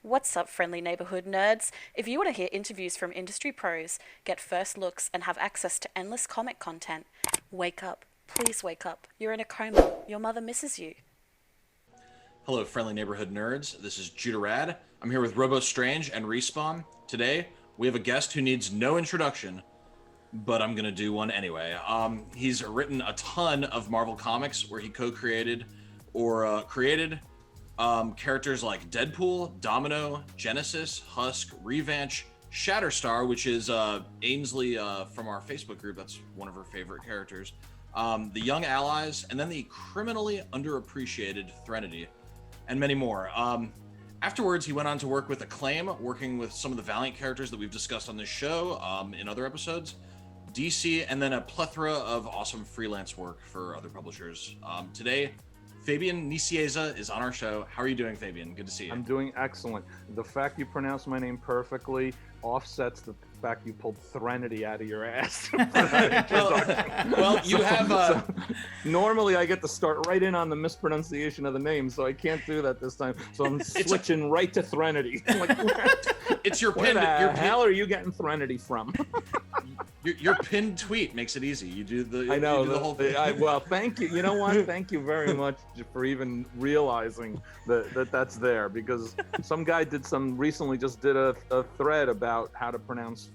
What's up, friendly neighborhood nerds? If you want to hear interviews from industry pros, get first looks, and have access to endless comic content, wake up. Please wake up. You're in a coma. Your mother misses you. Hello, friendly neighborhood nerds. This is Judah Rad. I'm here with Robo Strange and Respawn. Today, we have a guest who needs no introduction, but I'm gonna do one anyway. He's written a ton of Marvel comics where he co-created or created characters like Deadpool, Domino, Genesis, Husk, Revanche, Shatterstar, which is Ainsley from our Facebook group. That's one of her favorite characters. The Young Allies, and then the criminally underappreciated Threnody, and many more. Afterwards, he went on to work with Acclaim, working with some of the Valiant characters that we've discussed on this show in other episodes, DC, and then a plethora of awesome freelance work for other publishers. Today, Fabian Nicieza is on our show. How are you doing, Fabian? Good to see you. I'm doing excellent. The fact you pronounce my name perfectly offsets the fact you pulled Threnody out of your ass. well, you have... So, normally I get to start right in on the mispronunciation of the name, so I can't do that this time. So I'm switching right to Threnody. Like, it's your where pinned... the hell are you getting Threnody from? Your pinned tweet makes it easy. You do the... I know. You do the whole thing. Well, thank you. You know what? Thank you very much for even realizing that's there, because some guy recently just did a thread about how to pronounce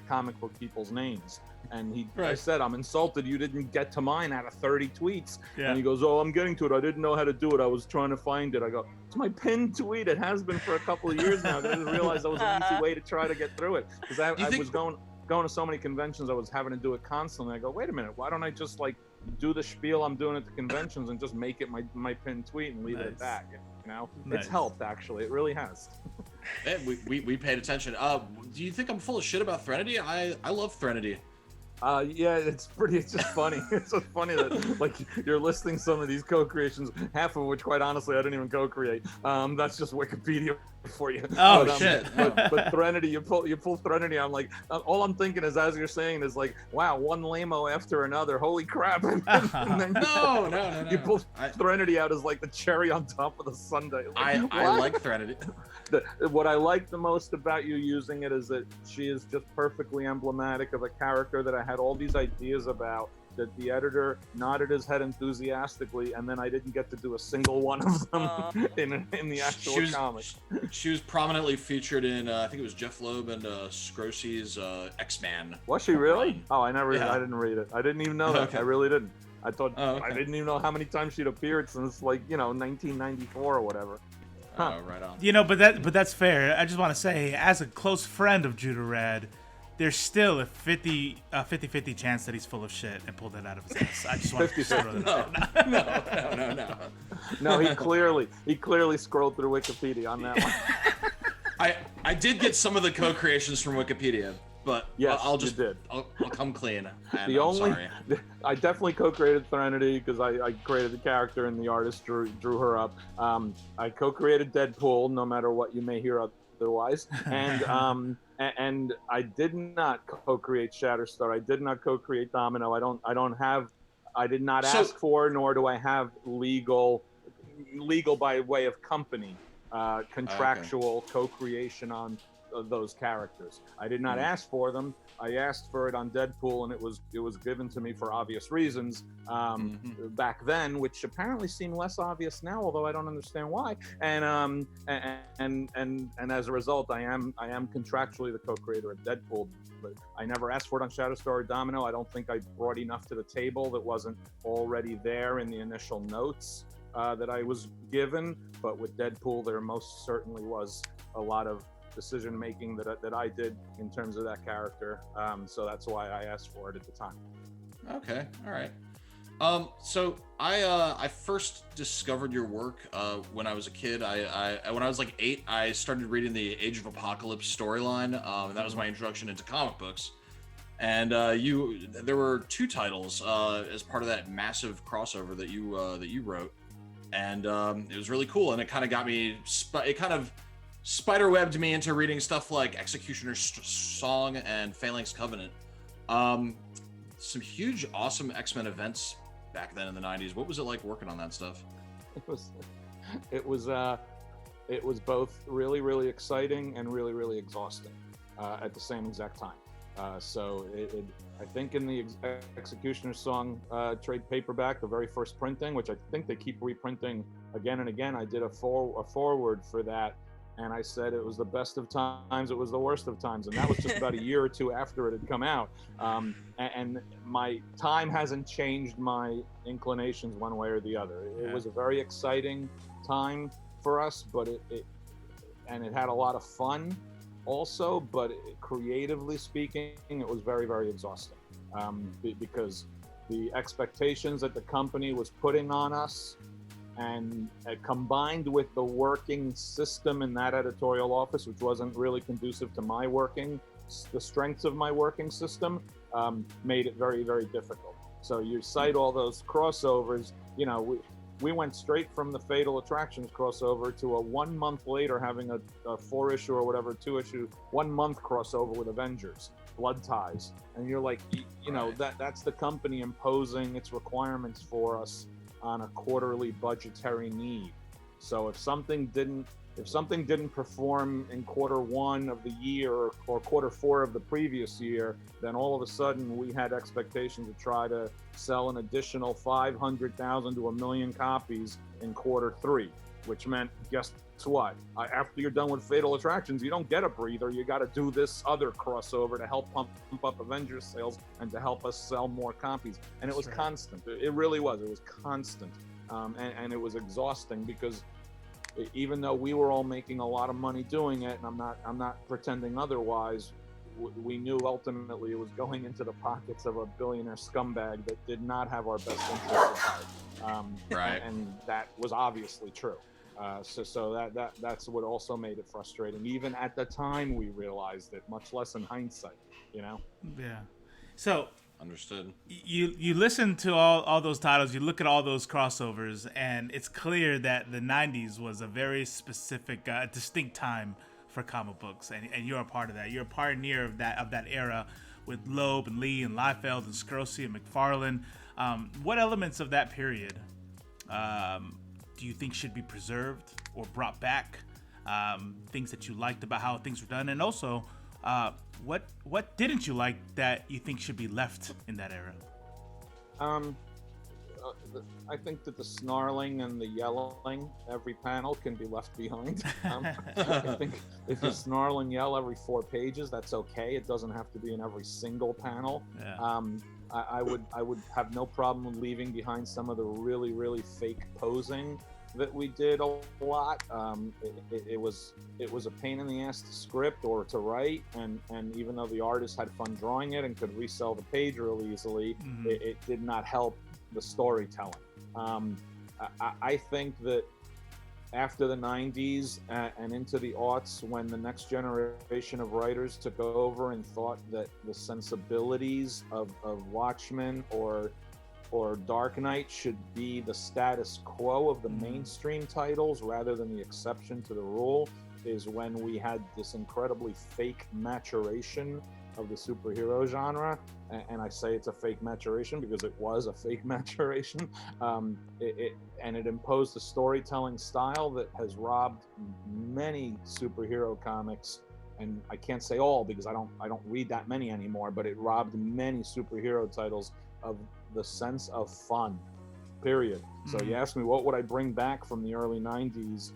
comic book people's names, and I said, I'm insulted you didn't get to mine out of 30 tweets. And he goes, oh, I'm getting to it. I didn't know how to do it. I was trying to find it. I go, it's my pinned tweet. It has been for a couple of years now. I didn't realize that was an easy way to try to get through it, because I was going to so many conventions. I was having to do it constantly. I go, wait a minute, why don't I just like do the spiel I'm doing at the conventions and just make it my pinned tweet and leave it at that? You know, it's helped, actually. It really has. Hey, we paid attention. Do you think I'm full of shit about Threnody? I love Threnody. Yeah, it's just funny. It's so funny that like you're listing some of these co-creations, half of which, quite honestly, I didn't even co-create. That's just Wikipedia for you. Shit. But Threnody, you pull Threnody. I'm like, all I'm thinking is, as you're saying, is like, wow, one lame-o after another. Holy crap! And then No. You pull Threnody out as like the cherry on top of the sundae. Like, I like Threnody. What I like the most about you using it is that she is just perfectly emblematic of a character that I had all these ideas about, that the editor nodded his head enthusiastically, and then I didn't get to do a single one of them in the actual comic. She was prominently featured in, I think it was Jeff Loeb and Scrossy's X-Man. Was she really? Run. Oh, I didn't read it. I didn't even know that. Okay. I really didn't. I thought, okay. I didn't even know how many times she'd appeared since, like, 1994 or whatever. Oh, right on. You know, but that's fair. I just want to say, as a close friend of Judah Rad, there's still a 50-50 chance that he's full of shit and pulled it out of his ass. I just want to throw that out. No. No, he clearly scrolled through Wikipedia on that one. I did get some of the co-creations from Wikipedia, but yes, I'll come clean. And I'm sorry. I definitely co-created Threnody because I created the character and the artist drew her up. I co-created Deadpool, no matter what you may hear otherwise, and I did not co-create Shatterstar. I did not co-create Domino. I did not ask for, nor do I have legal by way of company contractual co-creation on those characters. I did not ask for them. I asked for it on Deadpool, and it was given to me for obvious reasons back then, which apparently seem less obvious now, although I don't understand why. And as a result, I am contractually the co-creator of Deadpool, but I never asked for it on Shatterstar or Domino. I don't think I brought enough to the table that wasn't already there in the initial notes that I was given. But with Deadpool, there most certainly was a lot of decision making that I did in terms of that character, so that's why I asked for it at the time. Okay, all right. So I first discovered your work when I was a kid. When I was like 8, I started reading the Age of Apocalypse storyline, and that was my introduction into comic books. And there were 2 titles as part of that massive crossover that you wrote, and it was really cool. And it kind of got me. It kind of spiderwebbed me into reading stuff like Executioner's Song and Phalanx Covenant. Some huge, awesome X-Men events back then in the 90s. What was it like working on that stuff? It was it was both really, really exciting and really, really exhausting at the same exact time. So I think in the Executioner's Song trade paperback, the very first printing, which I think they keep reprinting again and again, I did a foreword for that, and I said it was the best of times, it was the worst of times, and that was just about a year or two after it had come out. And my time hasn't changed my inclinations one way or the other. It was a very exciting time for us, but it had a lot of fun also, but creatively speaking, it was very, very exhausting because the expectations that the company was putting on us, and combined with the working system in that editorial office, which wasn't really conducive to the strengths of my working system, made it very, very difficult. So you cite all those crossovers, we went straight from the Fatal Attractions crossover to a 1 month later having a 4-issue or whatever, 2-issue, 1 month crossover with Avengers, Blood Ties. And you're like, that's the company imposing its requirements for us on a quarterly budgetary need. So if something didn't perform in quarter 1 of the year or quarter 4 of the previous year, then all of a sudden we had expectations to try to sell an additional 500,000 to 1 million copies in quarter 3, which meant, guess what? After you're done with Fatal Attractions, you don't get a breather. You got to do this other crossover to help pump up Avengers sales and to help us sell more copies. And it was constant. It really was. It was constant. And it was exhausting because even though we were all making a lot of money doing it, and I'm not pretending otherwise, we knew ultimately it was going into the pockets of a billionaire scumbag that did not have our best interests at heart. Right. And that was obviously true. So that's what also made it frustrating. Even at the time, we realized it, much less in hindsight. Yeah. So understood. You listen to all those titles, you look at all those crossovers, and it's clear that the 90s was a very specific, distinct time for comic books, and you're a part of that. You're a pioneer of that era with Loeb and Lee and Liefeld and Scrosey and McFarlane. What elements of that period do you think should be preserved or brought back? Things that you liked about how things were done, and also what didn't you like that you think should be left in that era? I think that the snarling and the yelling every panel can be left behind. I think if you snarl and yell every 4 pages, that's okay. It doesn't have to be in every single panel. Yeah. I would have no problem leaving behind some of the really, really fake posing that we did a lot. It was a pain in the ass to script or to write, and even though the artist had fun drawing it and could resell the page really easily, it did not help the storytelling. I think that after the 90s and into the aughts, when the next generation of writers took over and thought that the sensibilities of Watchmen or Dark Knight should be the status quo of the mainstream titles rather than the exception to the rule, is when we had this incredibly fake maturation of the superhero genre. And I say it's a fake maturation because it was a fake maturation. It imposed a storytelling style that has robbed many superhero comics, and I can't say all because I don't read that many anymore, but it robbed many superhero titles of the sense of fun, period. So you asked me what would I bring back from the early 90s,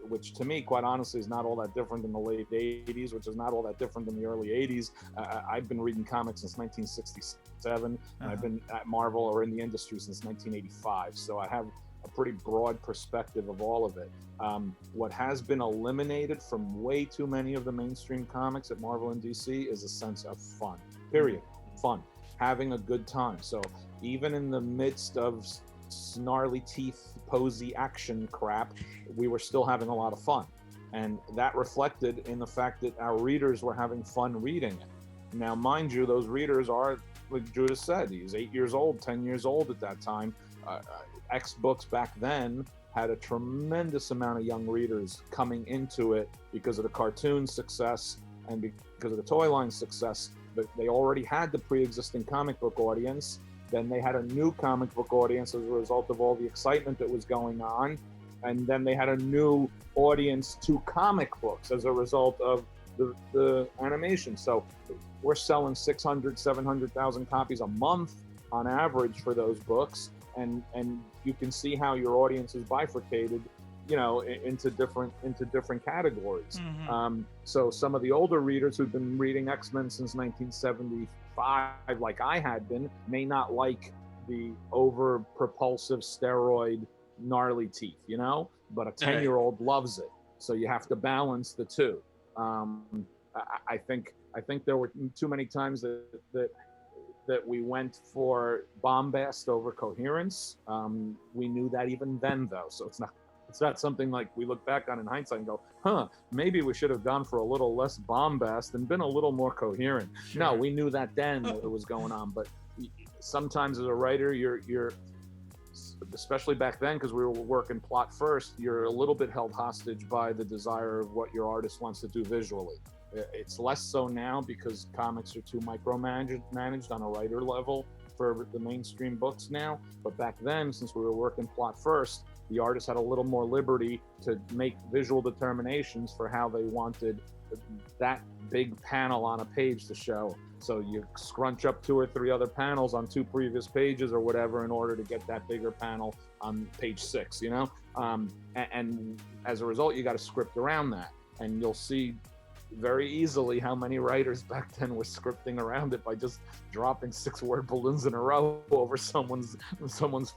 which to me, quite honestly, is not all that different than the late 80s, which is not all that different than the early 80s. I've been reading comics since 1967, and I've been at Marvel or in the industry since 1985. So I have a pretty broad perspective of all of it. What has been eliminated from way too many of the mainstream comics at Marvel and DC is a sense of fun, period. Fun, having a good time. So even in the midst of snarly teeth, posy action crap, we were still having a lot of fun. And that reflected in the fact that our readers were having fun reading it. Now, mind you, those readers are, like Judah said, he was 8 years old, 10 years old at that time. X-Books back then had a tremendous amount of young readers coming into it because of the cartoon success and because of the toy line success. But they already had the pre-existing comic book audience. Then they had a new comic book audience as a result of all the excitement that was going on. and then they had a new audience to comic books as a result of the animation. So we're selling 600, 700,000 copies a month on average for those books, and you can see how your audience is bifurcated, into different categories. So some of the older readers who've been reading X-Men since 1975, like I had been, may not like the over propulsive steroid gnarly teeth, but a 10-year-old loves it. So you have to balance the two. I think there were too many times that we went for bombast over coherence. We knew that even then, though, so it's not something like we look back on in hindsight and go, maybe we should have gone for a little less bombast and been a little more coherent. Sure. No, we knew that then that it was going on. But sometimes as a writer, you're especially back then, because we were working plot first, you're a little bit held hostage by the desire of what your artist wants to do visually. It's less so now because comics are too micromanaged on a writer level for the mainstream books now. But back then, since we were working plot first, the artist had a little more liberty to make visual determinations for how they wanted that big panel on a page to show. So you scrunch up 2 or 3 other panels on 2 previous pages or whatever in order to get that bigger panel on page 6, and as a result, you got to script around that. And you'll see very easily how many writers back then were scripting around it by just dropping 6-word balloons in a row over someone's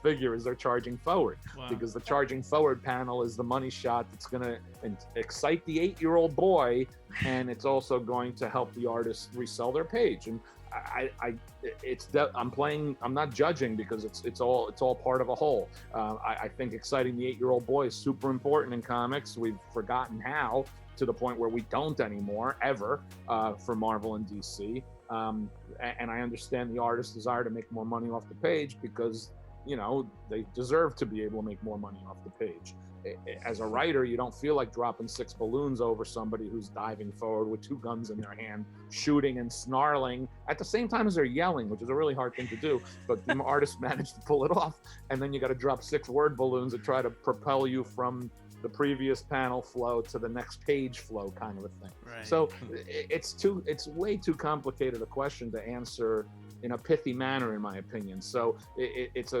figure as they're charging forward. Wow. Because the charging forward panel is the money shot that's going to excite the 8-year-old boy, and it's also going to help the artist resell their page. And I'm not judging, because it's all part of a whole. I think exciting the 8-year-old boy is super important in comics. We've forgotten how, to the point where we don't anymore, ever, for Marvel and DC. And I understand the artist's desire to make more money off the page, because, they deserve to be able to make more money off the page. As a writer, you don't feel like dropping 6 balloons over somebody who's diving forward with 2 guns in their hand, shooting and snarling at the same time as they're yelling, which is a really hard thing to do. But the artist managed to pull it off. And then you got to drop 6-word balloons to try to propel you from the previous panel flow to the next page flow, kind of a thing. Right. So it's way too complicated a question to answer in a pithy manner, in my opinion. So there's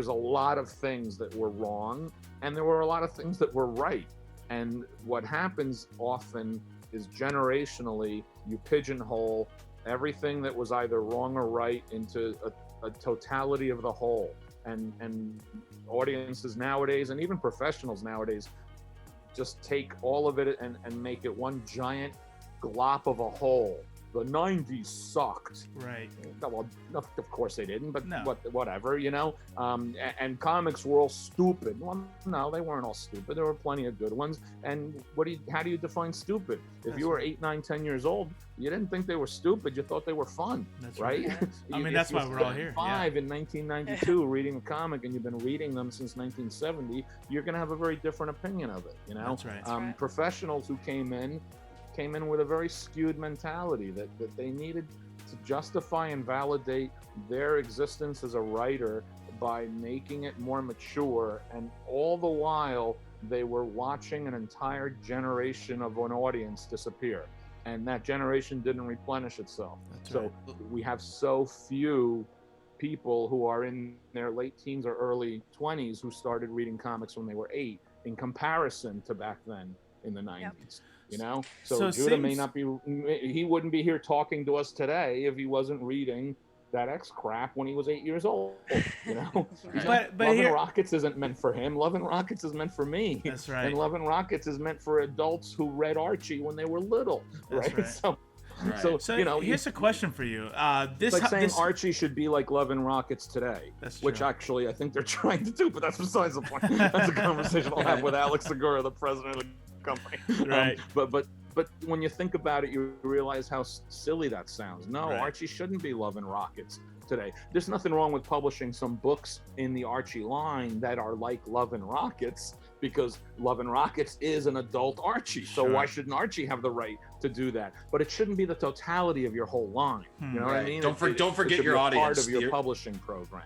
a lot of things that were wrong, and there were a lot of things that were right. And what happens often is, generationally, you pigeonhole everything that was either wrong or right into a totality of the whole. And audiences nowadays, and even professionals nowadays, just take all of it and make it one giant glop of a whole. The 90s sucked. Right. Well, of course they didn't, but no. Whatever, and comics were all stupid. Well, no, they weren't all stupid. There were plenty of good ones. And how do you define stupid? If you were 8, 9, 10 years old, you didn't think they were stupid. You thought they were fun. That's right. That's why we're all here. 5 in 1992 reading a comic, and you've been reading them since 1970, you're going to have a very different opinion of it. That's right. Professionals who came in with a very skewed mentality that they needed to justify and validate their existence as a writer by making it more mature, and all the while they were watching an entire generation of an audience disappear, and that generation didn't replenish itself. So we have so few people who are in their late teens or early 20s who started reading comics when they were 8, in comparison to back then in the 90s. Yep. So Judah may not be, he wouldn't be here talking to us today if he wasn't reading that X crap when he was 8 years old. But Love and Rockets isn't meant for him. Love and Rockets is meant for me. That's right. And Love and Rockets is meant for adults who read Archie when they were little. That's right. So here's a question for you. Archie should be like Love and Rockets today, which actually I think they're trying to do, but that's besides the point. That's a conversation I'll have with Alex Segura, the president of the company. Right. But when you think about it, you realize how silly that sounds. No, right. Archie shouldn't be Love and Rockets today. There's nothing wrong with publishing some books in the Archie line that are like Love and Rockets, because Love and Rockets is an adult Archie. So why shouldn't Archie have the right to do that? But it shouldn't be the totality of your whole line. You know what I mean? Don't forget your audience. Part of your publishing program.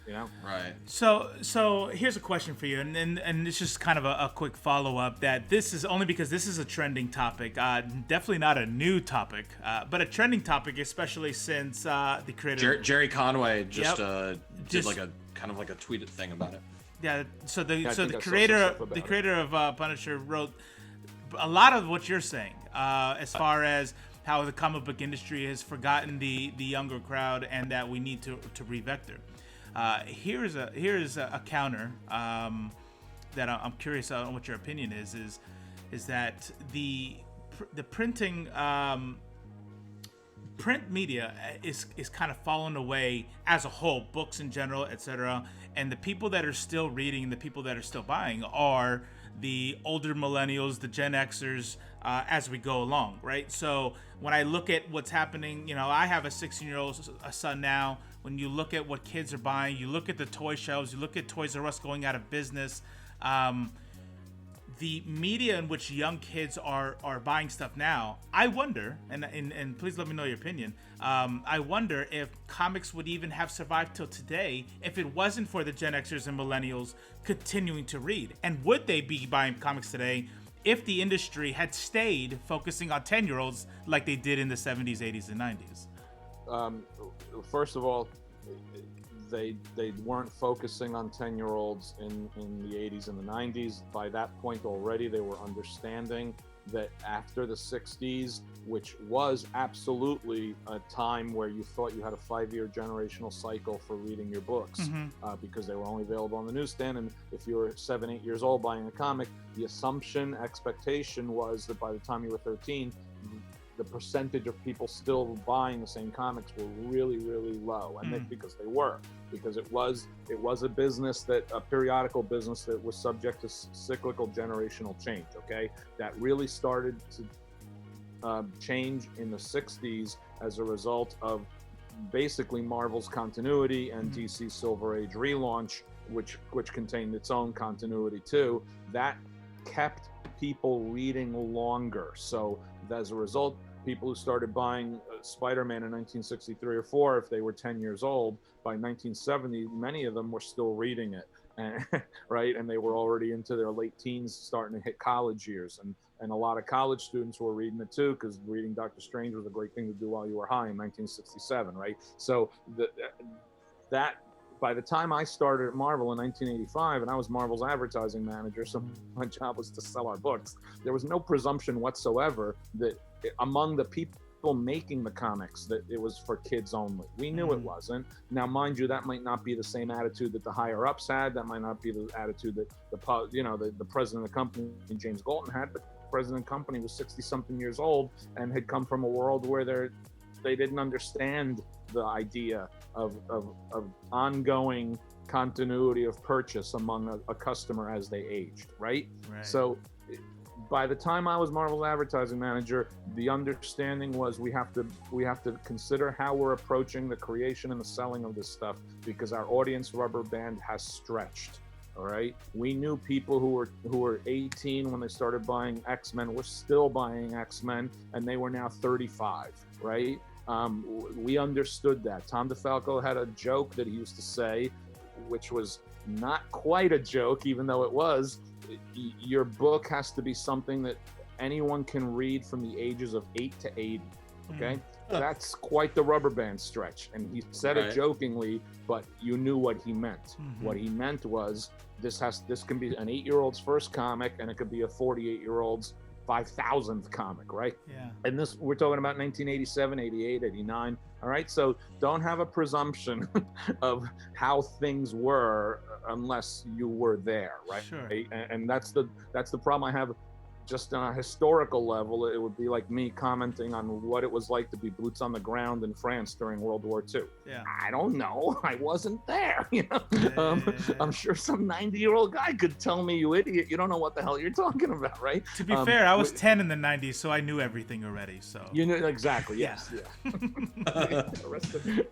You know? Right. So here's a question for you, and it's just kind of a quick follow-up. That this is only because this is a trending topic, definitely not a new topic, but a trending topic, especially since the creator Jerry Conway just did Just- like a kind of like a tweeted thing about it. Yeah, so the I so think the I saw some creator stuff about the it. creator of Punisher wrote a lot of what you're saying, as far as how the comic book industry has forgotten the younger crowd and that we need to revector. Here's a counter that I'm curious on what your opinion is that the printing print media is kind of falling away as a whole, books in general, etc. And the people that are still reading and the people that are still buying are the older millennials, the Gen Xers, as we go along, right? So when I look at what's happening, you know, I have a 16-year-old son now. When you look at what kids are buying, you look at the toy shelves, you look at Toys R Us going out of business. The media in which young kids are buying stuff now, I wonder, and please let me know your opinion, I wonder if comics would even have survived till today if it wasn't for the Gen Xers and millennials continuing to read. And would they be buying comics today if the industry had stayed focusing on 10-year-olds like they did in the 70s, 80s, and 90s? First of all, they weren't focusing on 10-year-olds in the 80s and the 90s. By that point already, they were understanding that after the 60s, which was absolutely a time where you thought you had a 5-year generational cycle for reading your books, because they were only available on the newsstand. And if you were 7, 8 years old buying a comic, the expectation was that by the time you were 13, the percentage of people still buying the same comics were really, really low. And that's because it was a business, a periodical business that was subject to cyclical generational change. Okay, that really started to change in the 60s as a result of basically Marvel's continuity and DC's Silver Age relaunch, which contained its own continuity too. That kept people reading longer. So as a result, people who started buying Spider-Man in 1963 or 4, if they were 10 years old, by 1970, many of them were still reading it, right? And they were already into their late teens, starting to hit college years. And a lot of college students were reading it too, because reading Doctor Strange was a great thing to do while you were high in 1967, right? So that by the time I started at Marvel in 1985, and I was Marvel's advertising manager, so my job was to sell our books, there was no presumption whatsoever that among the people making the comics that it was for kids only. We knew it wasn't. Now, mind you, that might not be the same attitude that the higher ups had. That might not be the attitude that the president of the company, James Galton, had. But the president of the company was 60-something years old and had come from a world where they didn't understand the idea of ongoing continuity of purchase among a customer as they aged, right? So by the time I was Marvel's advertising manager, the understanding was we have to consider how we're approaching the creation and the selling of this stuff, because our audience rubber band has stretched. All right, we knew people who were 18 when they started buying X-Men were still buying X-Men, and they were now 35, right? We understood that. Tom DeFalco had a joke that he used to say, which was not quite a joke, even though it was. Your book has to be something that anyone can read from the ages of 8 to 80. Okay, that's quite the rubber band stretch. And he said it jokingly, but you knew what he meant. What he meant was this can be an 8-year-old's first comic, and it could be a 48-year-old's 5,000th comic, right? Yeah. And this, we're talking about 1987, 88, 89. All right, so don't have a presumption of how things were unless you were there, right? Sure. And that's the problem I have. Just on a historical level, it would be like me commenting on what it was like to be boots on the ground in France during World War II. Yeah. I don't know. I wasn't there. I'm sure some 90-year-old guy could tell me, "You idiot! You don't know what the hell you're talking about," right? To be fair, I was 10 in the 90s, so I knew everything already. So you knew exactly. Yes. Yeah.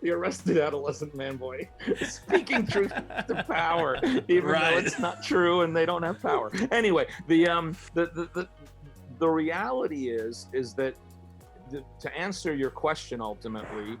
the arrested adolescent man boy, speaking truth to power, even though it's not true and they don't have power. Anyway, the reality is that to answer your question, ultimately,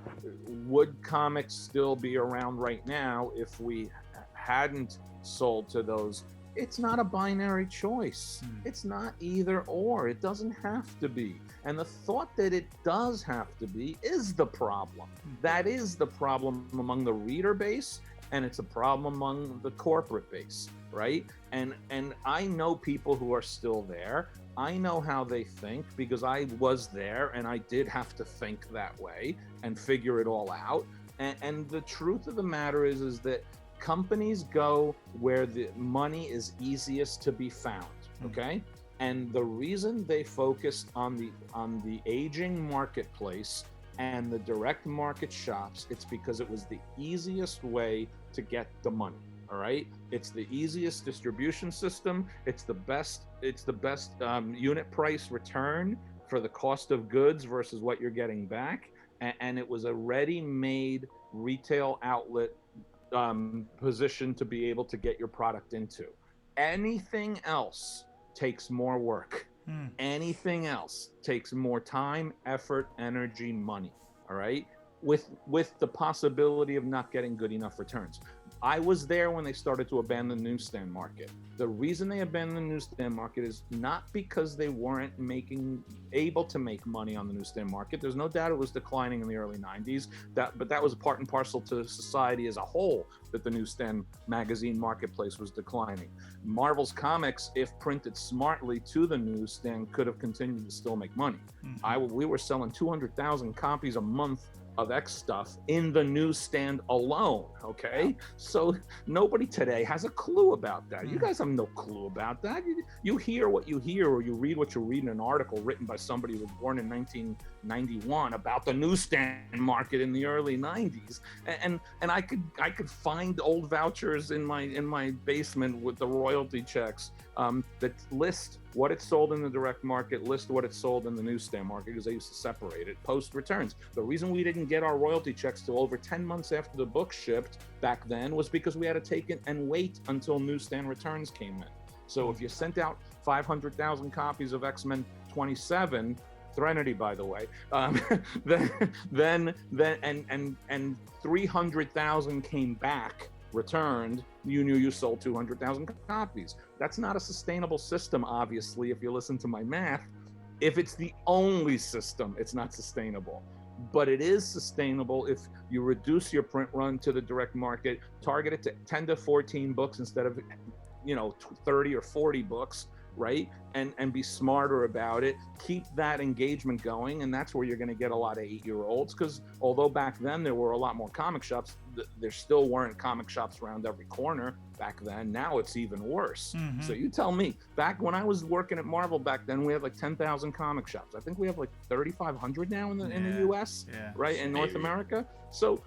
would comics still be around right now if we hadn't sold to those? It's not a binary choice. It's not either or. It doesn't have to be. And the thought that it does have to be is the problem. That is the problem among the reader base, and it's a problem among the corporate base, right? And I know people who are still there. I know how they think because I was there and I did have to think that way and figure it all out. And the truth of the matter is that companies go where the money is easiest to be found, okay? And the reason they focused on the aging marketplace and the direct market shops, it's because it was the easiest way to get the money. All right, it's the easiest distribution system. It's the best unit price return for the cost of goods versus what you're getting back, and it was a ready-made retail outlet position to be able to get your product into. Anything else takes more work. Anything else takes more time, effort, energy, money. All right, with the possibility of not getting good enough returns. I was there when they started to abandon the newsstand market. The reason they abandoned the newsstand market is not because they weren't able to make money on the newsstand market. There's no doubt it was declining in the early 90s, but that was part and parcel to society as a whole, that the newsstand magazine marketplace was declining. Marvel's comics, if printed smartly to the newsstand, could have continued to still make money. We were selling 200,000 copies a month of X stuff in the newsstand alone, okay? So nobody today has a clue about that. You guys have no clue about that. You hear what you hear, or you read what you read in an article written by somebody who was born in 1991 about the newsstand market in the early 90s. And I could find old vouchers in my basement with the royalty checks that list what it sold in the direct market, list what it sold in the newsstand market, because they used to separate it post returns. The reason we didn't get our royalty checks till over 10 months after the book shipped back then was because we had to take it and wait until newsstand returns came in. So if you sent out 500,000 copies of X-Men 27, Threnody, by the way, then 300,000 came back returned, you knew you sold 200,000 copies. That's not a sustainable system, obviously, if you listen to my math. If it's the only system, it's not sustainable. But it is sustainable if you reduce your print run to the direct market, target it to 10 to 14 books instead of 30 or 40 books, right? And be smarter about it. Keep that engagement going, and that's where you're going to get a lot of 8-year-olds, because although back then there were a lot more comic shops, there still weren't comic shops around every corner back then. Now it's even worse. So you tell me, back when I was working at Marvel back then, we had like 10,000 comic shops. I think we have like 3,500 now in the US, right, in North America. So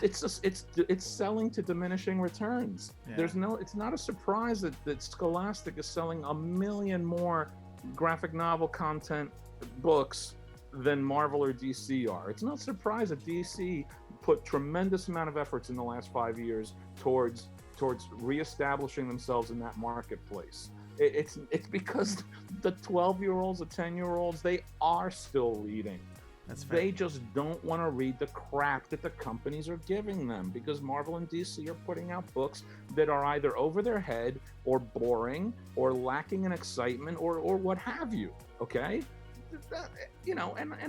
it's selling to diminishing returns. It's not a surprise that Scholastic is selling 1 million more graphic novel content books than Marvel or DC are. It's not a surprise that DC put tremendous amount of efforts in the last 5 years towards reestablishing themselves in that marketplace. It's because the 12-year-olds, the 10-year-olds, they are still reading. They just don't want to read the crap that the companies are giving them, because Marvel and DC are putting out books that are either over their head or boring or lacking in excitement or what have you. Okay, and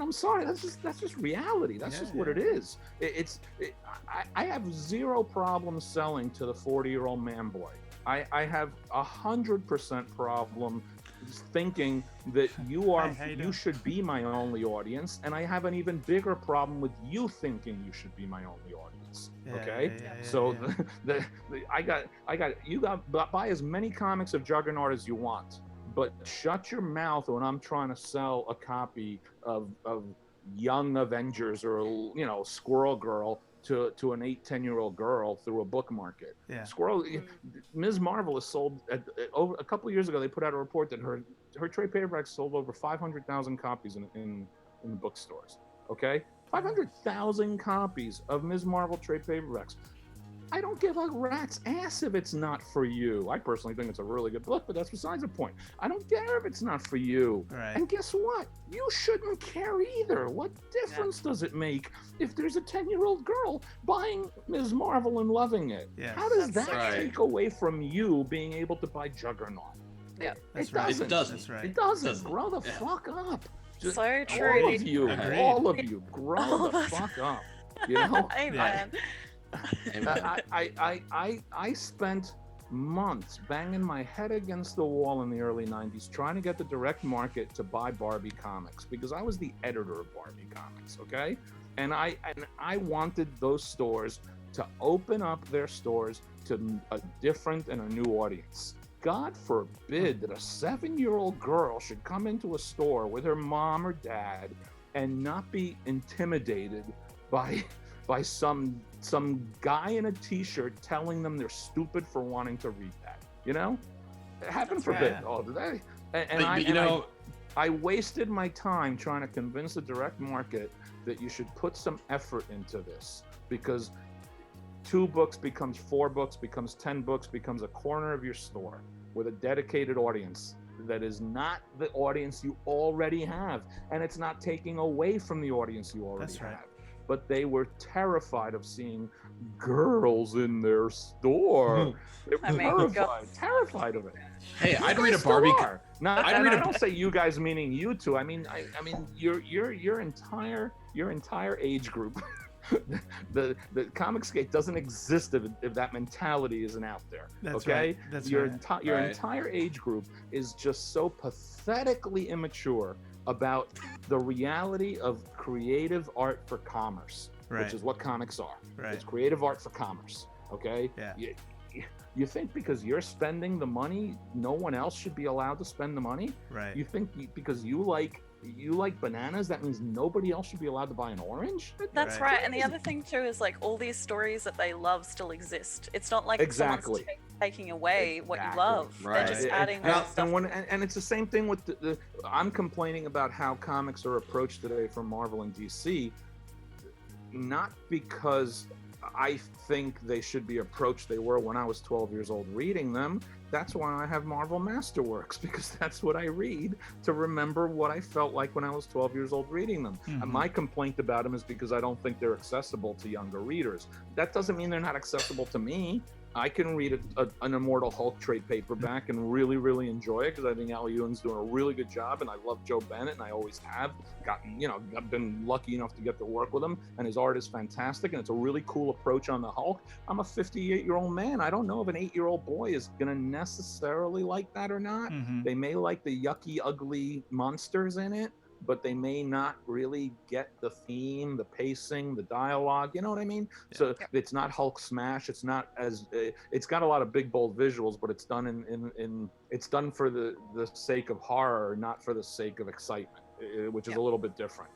I'm sorry, that's just reality. That's just what it is. I have zero problem selling to the 40-year-old man boy. I have 100% problem thinking that you should be my only audience, and I have an even bigger problem with you thinking you should be my only audience. You got buy as many comics of Juggernaut as you want, but shut your mouth when I'm trying to sell a copy of Young Avengers or Squirrel Girl to an 8-10-year-old girl through a book market. Ms. Marvel has sold over a couple of years ago. They put out a report that her trade paperbacks sold over 500,000 copies in the bookstores. Okay, 500,000 copies of Ms. Marvel trade paperbacks. I don't give a rat's ass if it's not for you. I personally think it's a really good book, but that's besides the point. I don't care if it's not for you. Right. And guess what? You shouldn't care either. What difference does it make if there's a 10-year-old girl buying Ms. Marvel and loving it? Yeah. How does That's that right. take away from you being able to buy Juggernaut? Yeah. That's It right. doesn't. It doesn't. That's right. It doesn't. Doesn't. Grow the Yeah. fuck up. Just So true. all of you, Agreed. all of you, grow All the of us. fuck up. You know? Amen. I spent months banging my head against the wall in the early 90s trying to get the direct market to buy Barbie comics because I was the editor of Barbie comics, okay? And I wanted those stores to open up their stores to a different and a new audience. God forbid that a 7-year-old girl should come into a store with her mom or dad and not be intimidated by some guy in a t-shirt telling them they're stupid for wanting to read that. You know? Heaven That's forbid. right. Oh, did they? I wasted my time trying to convince the direct market that you should put some effort into this because 2 books becomes 4 books, becomes 10 books, becomes a corner of your store with a dedicated audience that is not the audience you already have. And it's not taking away from the audience you already That's right. have. But they were terrified of seeing girls in their store. They were I mean, terrified of it. Hey, You I'd read a guys still Barbie. are. Not, I'd and read I a- don't say you guys meaning you two. I mean your entire age group. the Comicsgate doesn't exist if that mentality isn't out there. That's okay, right. That's your right. your Right. entire age group is just so pathetically immature about the reality of creative art for commerce, Right. which is what comics are. Right. It's creative art for commerce. Okay. Yeah. You think because you're spending the money, no one else should be allowed to spend the money? Right. You think because you like bananas, that means nobody else should be allowed to buy an orange? That's Right. right. And the other thing too is like all these stories that they love still exist. It's not like Exactly. someone's taking away what you Exactly. love. Right. They're just adding and, more stuff. and it's the same thing with the I'm complaining about how comics are approached today from Marvel and DC, not because I think they should be approached they were when I was 12 years old reading them. That's why I have Marvel Masterworks, because that's what I read to remember what I felt like when I was 12 years old reading them. Mhm. And my complaint about them is because I don't think they're accessible to younger readers. That doesn't mean they're not accessible to me. I can read an Immortal Hulk trade paperback and really, really enjoy it because I think Al Ewing's doing a really good job, and I love Joe Bennett, and I always have I've been lucky enough to get to work with him, and his art is fantastic, and it's a really cool approach on the Hulk. I'm a 58-year-old man. I don't know if an 8-year-old boy is going to necessarily like that or not. Mhm. They may like the yucky, ugly monsters in it, but they may not really get the theme, the pacing, the dialogue. You know what I mean? So it's not Hulk smash. It's not as it's got a lot of big, bold visuals, but it's done in it's done for the sake of horror, not for the sake of excitement, which is a little bit different.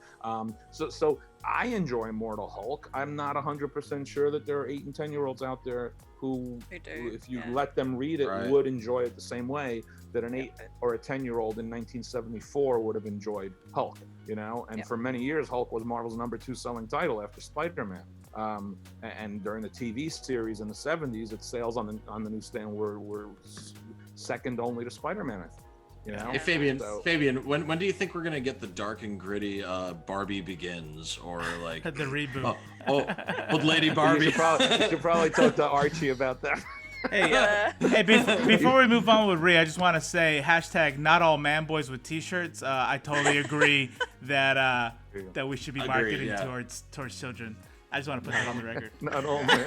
So I enjoy Immortal Hulk. I'm not 100% sure that there are 8 and 10-year-olds out there who do, if you yeah. let them read it, Right. would enjoy it the same way that an 8 or a 10-year-old in 1974 would have enjoyed Hulk, And Yeah. for many years, Hulk was Marvel's #2 selling title after Spider-Man. And during the TV series in the 70s, its sales on the newsstand were second only to Spider-Man, I think. Hey Fabian, So- Fabian, when do you think we're gonna get the dark and gritty Barbie Begins or like The reboot. old lady Barbie? You should probably talk to Archie about that. Hey, before we move on with Rhea, I just want to say #not all man boys with t-shirts. I totally agree that we should be Agreed, marketing yeah. towards children. I just want to put that on the record. Not all man.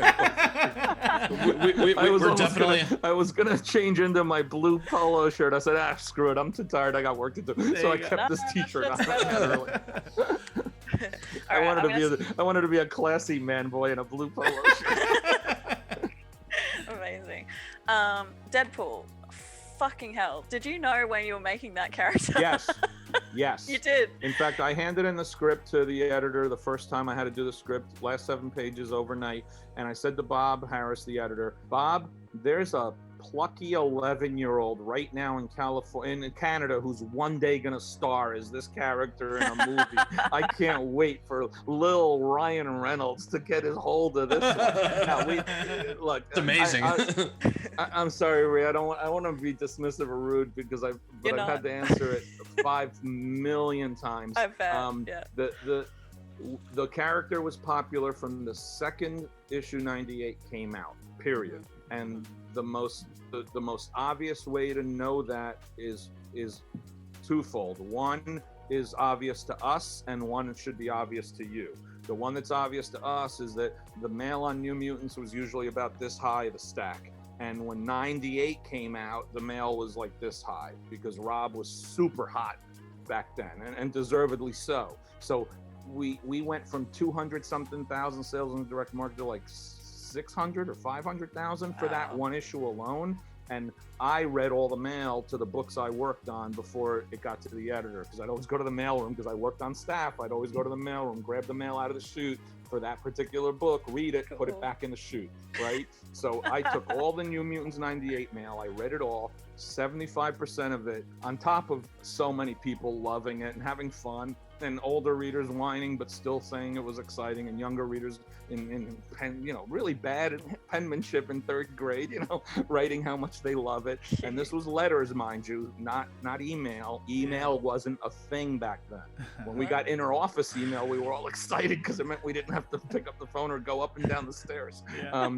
We're definitely. I was gonna change into my blue polo shirt. I said, screw it. I'm too tired. I got work to do. So I you go. kept this No, T-shirt on. that's better. I All right, I wanted to be a classy man boy in a blue polo shirt. Amazing. Deadpool. Fucking hell. Did you know when you were making that character? Yes. You did. In fact, I handed in the script to the editor the first time I had to do the script, last 7 pages overnight, and I said to Bob Harris, the editor, Bob, there's a plucky 11-year-old right now in California, in Canada, who's one day gonna star as this character in a movie. I can't wait for little Ryan Reynolds to get his hold of this one. Now, look, it's amazing. I'm sorry, Ray. I want to be dismissive or rude because I've had to answer it 5 million times. I bet. Yeah. The character was popular from the second issue 98 came out. Period. And the most obvious way to know that is twofold. One is obvious to us, and one should be obvious to you. The one that's obvious to us is that the mail on New Mutants was usually about this high, the stack. And when 98 came out, the mail was like this high because Rob was super hot back then, and deservedly so. So we went from 200-something thousand sales in the direct market to like 600 or 500,000 for that one issue alone. And I read all the mail to the books I worked on before it got to the editor, because I'd always go to the mailroom because I worked on staff. I'd always go to the mailroom, grab the mail out of the chute for that particular book, read it, put it back in the chute, right? So I took all the New Mutants 98 mail, I read it all, 75% of it, on top of so many people loving it and having fun, and older readers whining but still saying it was exciting, and younger readers in pen, really bad penmanship in 3rd grade, writing how much they love it. And this was letters, mind you, not email. Email wasn't a thing back then. When we got inner office email, we were all excited because it meant we didn't have to pick up the phone or go up and down the stairs. Yeah.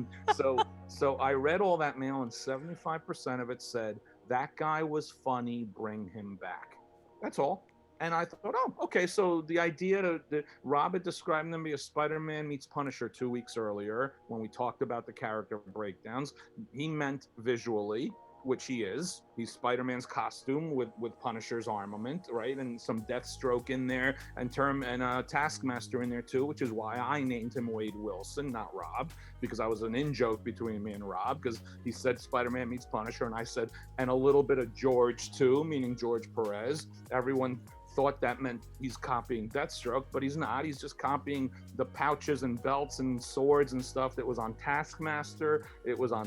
So I read all that mail, and 75% of it said, "That guy was funny, bring him back." That's all. And I thought, oh, okay, so the idea that Rob had described them as Spider-Man meets Punisher 2 weeks earlier when we talked about the character breakdowns. He meant visually, which he is. He's Spider-Man's costume with Punisher's armament, right? And some Deathstroke in there, and Taskmaster in there too, which is why I named him Wade Wilson, not Rob, because I was an in-joke between me and Rob, because he said Spider-Man meets Punisher, and I said, and a little bit of George too, meaning George Perez. Everyone thought that meant he's copying Deathstroke, but he's not. He's just copying the pouches and belts and swords and stuff that was on Taskmaster. It was on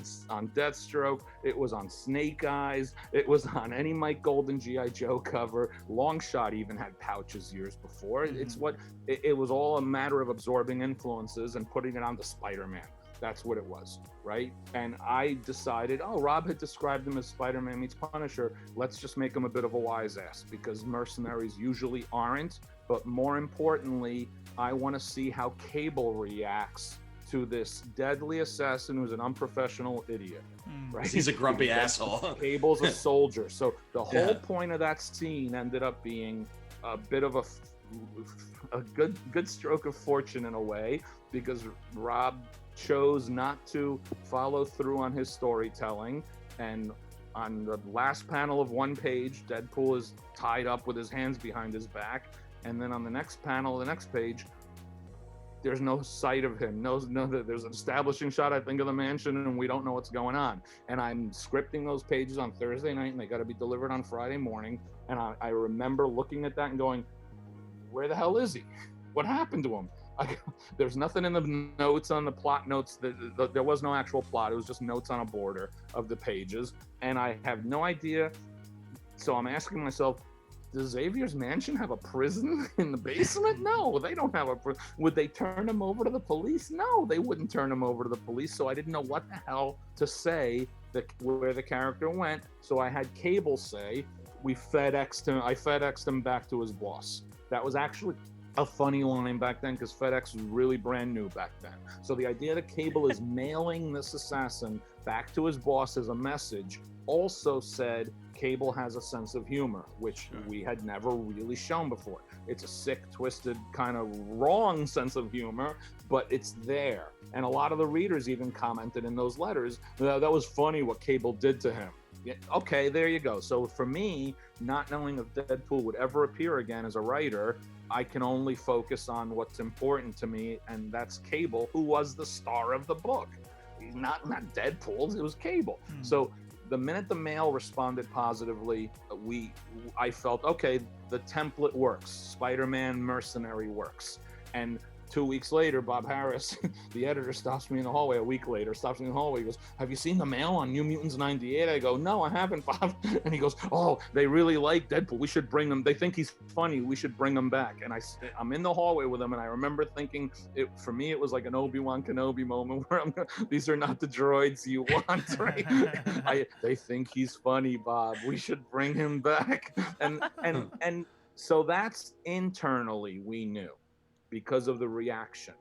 Deathstroke. It was on Snake Eyes. It was on any Mike Golden G.I. Joe cover. Longshot even had pouches years before. It was all a matter of absorbing influences and putting it onto Spider-Man. That's what it was, right? And I decided, Rob had described him as Spider-Man meets Punisher. Let's just make him a bit of a wise ass, because mercenaries usually aren't. But more importantly, I want to see how Cable reacts to this deadly assassin who's an unprofessional idiot, right? He's a grumpy asshole. Cable's a soldier. So the whole point of that scene ended up being a bit of a good stroke of fortune in a way, because Rob chose not to follow through on his storytelling, and on the last panel of one page, Deadpool is tied up with his hands behind his back, and then on the next panel, the next page, there's no sight of him. No, there's an establishing shot, I think, of the mansion, and we don't know what's going on. And I'm scripting those pages on Thursday night, and they got to be delivered on Friday morning. And I remember looking at that and going, where the hell is he? What happened to him? There's nothing in the notes, on the plot notes. There was no actual plot. It was just notes on a border of the pages. And I have no idea. So I'm asking myself, does Xavier's mansion have a prison in the basement? No, they don't have a prison. Would they turn him over to the police? No, they wouldn't turn him over to the police. So I didn't know what the hell to say where the character went. So I had Cable say, I FedExed him back to his boss. That was actually a funny line back then, because FedEx was really brand new back then. So the idea that Cable is mailing this assassin back to his boss as a message also said Cable has a sense of humor, which we had never really shown before. It's a sick, twisted, kind of wrong sense of humor, but it's there. And a lot of the readers even commented in those letters, that was funny what Cable did to him. Yeah, okay, there you go. So for me, not knowing if Deadpool would ever appear again as a writer, I can only focus on what's important to me, and that's Cable, who was the star of the book. He's not Deadpool, it was Cable. So the minute the mail responded positively, I felt, okay, the template works. Spider-Man mercenary works. And 2 weeks later, Bob Harris, the editor, stops me in the hallway. A week later, stops me in the hallway. He goes, "Have you seen the mail on New Mutants 98?" I go, "No, I haven't, Bob." And he goes, "Oh, they really like Deadpool. We should bring him. They think he's funny. We should bring him back." And I'm in the hallway with him, and I remember thinking, for me, it was like an Obi-Wan Kenobi moment where these are not the droids you want, right? They think he's funny, Bob. We should bring him back. And so that's internally we knew because of the reaction.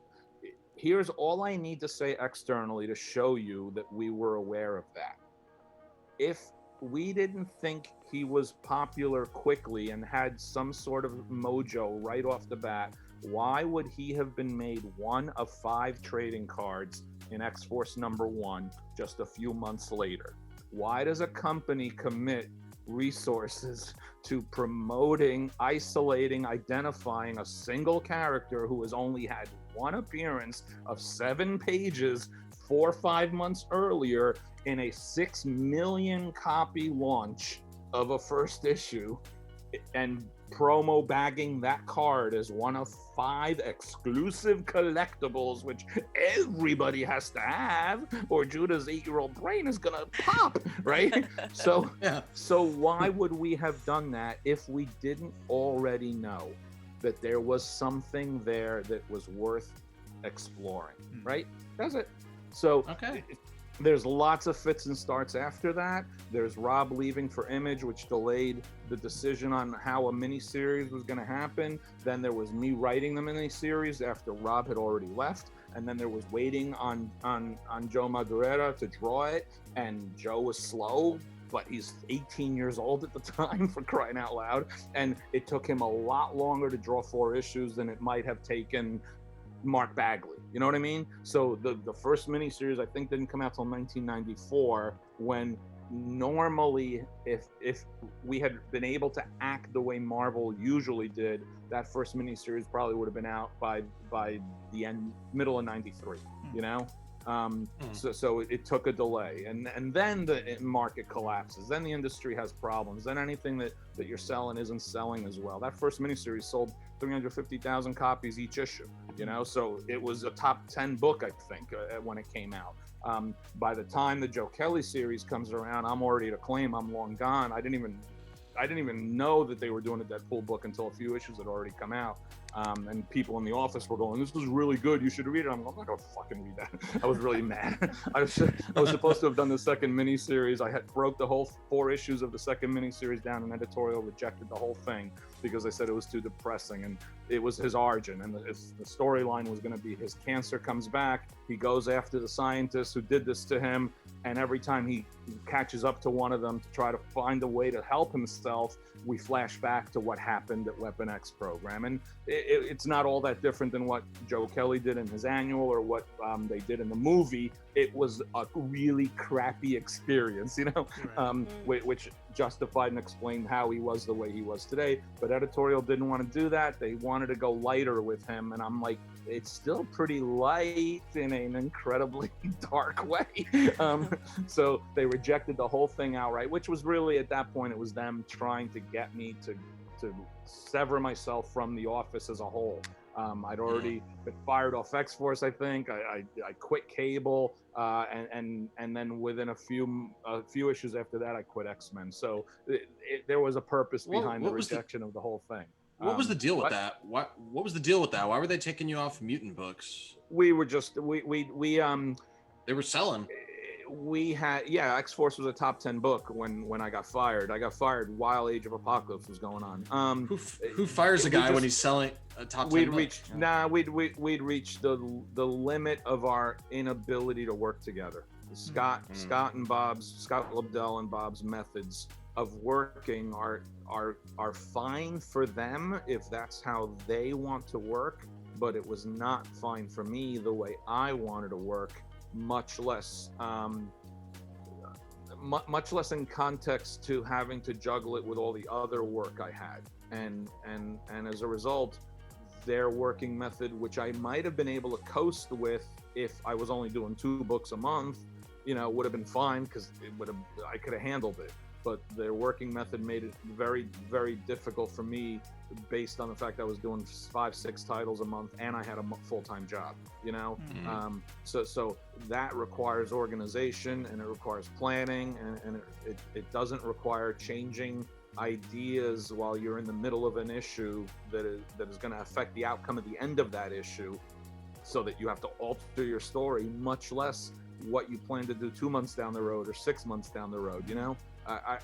Here's all I need to say externally to show you that we were aware of that. If we didn't think he was popular quickly and had some sort of mojo right off the bat, why would he have been made one of 5 trading cards in X-Force #1 just a few months later? Why does a company commit resources to promoting, isolating, identifying a single character who has only had one appearance of 7 pages 4 or 5 months earlier in a 6 million copy launch of a first issue, and promo bagging that card as one of 5 exclusive collectibles which everybody has to have, or Judah's 8-year-old brain is gonna pop, right? So why would we have done that if we didn't already know that there was something there that was worth exploring, right? That's it. So there's lots of fits and starts after that. There's Rob leaving for Image, which delayed the decision on how a miniseries was going to happen. Then there was me writing the miniseries after Rob had already left. And then there was waiting on Joe Madureira to draw it. And Joe was slow, but he's 18 years old at the time, for crying out loud. And it took him a lot longer to draw 4 issues than it might have taken Mark Bagley, you know what I mean? So the first miniseries I think didn't come out till 1994, when normally if we had been able to act the way Marvel usually did, that first miniseries probably would have been out by the middle of 93, you know? So it took a delay, and then the market collapses, then the industry has problems, then anything that you're selling isn't selling as well. That first miniseries sold 350,000 copies each issue, you know, so it was a top 10 book, I think, when it came out. By the time the Joe Kelly series comes around, I'm already at acclaim. I'm long gone. I didn't even know that they were doing a Deadpool book until a few issues had already come out. And people in the office were going, "This is really good. You should read it." I'm like, "I'm not gonna fucking read that." I was really mad. I was supposed to have done the second miniseries. I had broke the whole 4 issues of the second miniseries down, and editorial rejected the whole thing because they said it was too depressing. And it was his origin, and the storyline was going to be his cancer comes back. He goes after the scientists who did this to him, and every time he catches up to one of them to try to find a way to help himself, we flash back to what happened at Weapon X program. And it's not all that different than what Joe Kelly did in his annual or what they did in the movie. It was a really crappy experience, you know, which justified and explained how he was the way he was today. But editorial didn't want to do that. They wanted to go lighter with him. And I'm like, it's still pretty light in an incredibly dark way. So they rejected the whole thing outright, which was really, at that point, it was them trying to get me to sever myself from the office as a whole. I'd already been fired off X-Force, I think. I quit cable, and then within a few issues after that, I quit X-Men. So there was a purpose behind the rejection of the whole thing. What was the deal with that? What was the deal with that? Why were they taking you off mutant books? We were just they were selling. We had X-Force was a top 10 book when I got fired. I got fired while Age of Apocalypse was going on. Who fires a guy when he's selling a top 10 book? We'd reached the limit of our inability to work together. Scott Lobdell and Bob's methods of working are fine for them if that's how they want to work, but it was not fine for me the way I wanted to work. Much less in context to having to juggle it with all the other work I had, and as a result, their working method, which I might have been able to coast with if I was only doing 2 books a month, you know, would have been fine because I could have handled it. but their working method made it very, very difficult for me, based on the fact I was doing 5-6 titles a month and I had a full-time job, you know? So that requires organization, and it requires planning, and it doesn't require changing ideas while you're in the middle of an issue that is going to affect the outcome at the end of that issue, so that you have to alter your story, much less what you plan to do 2 months down the road or 6 months down the road, you know?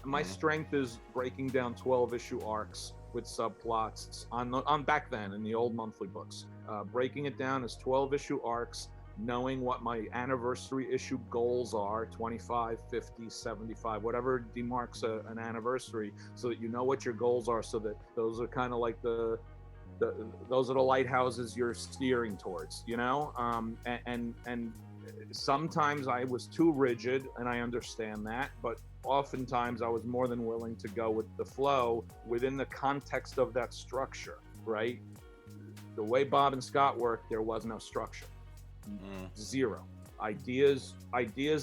My strength is breaking down 12-issue arcs with subplots on back then in the old monthly books, breaking it down as 12-issue arcs, knowing what my anniversary issue goals are, 25, 50, 75, whatever demarks an anniversary, so that you know what your goals are, so that those are kind of like those are the lighthouses you're steering towards, you know? And sometimes I was too rigid, and I understand that, but oftentimes I was more than willing to go with the flow within the context of that structure, right? The way Bob and Scott worked, there was no structure. Zero. Ideas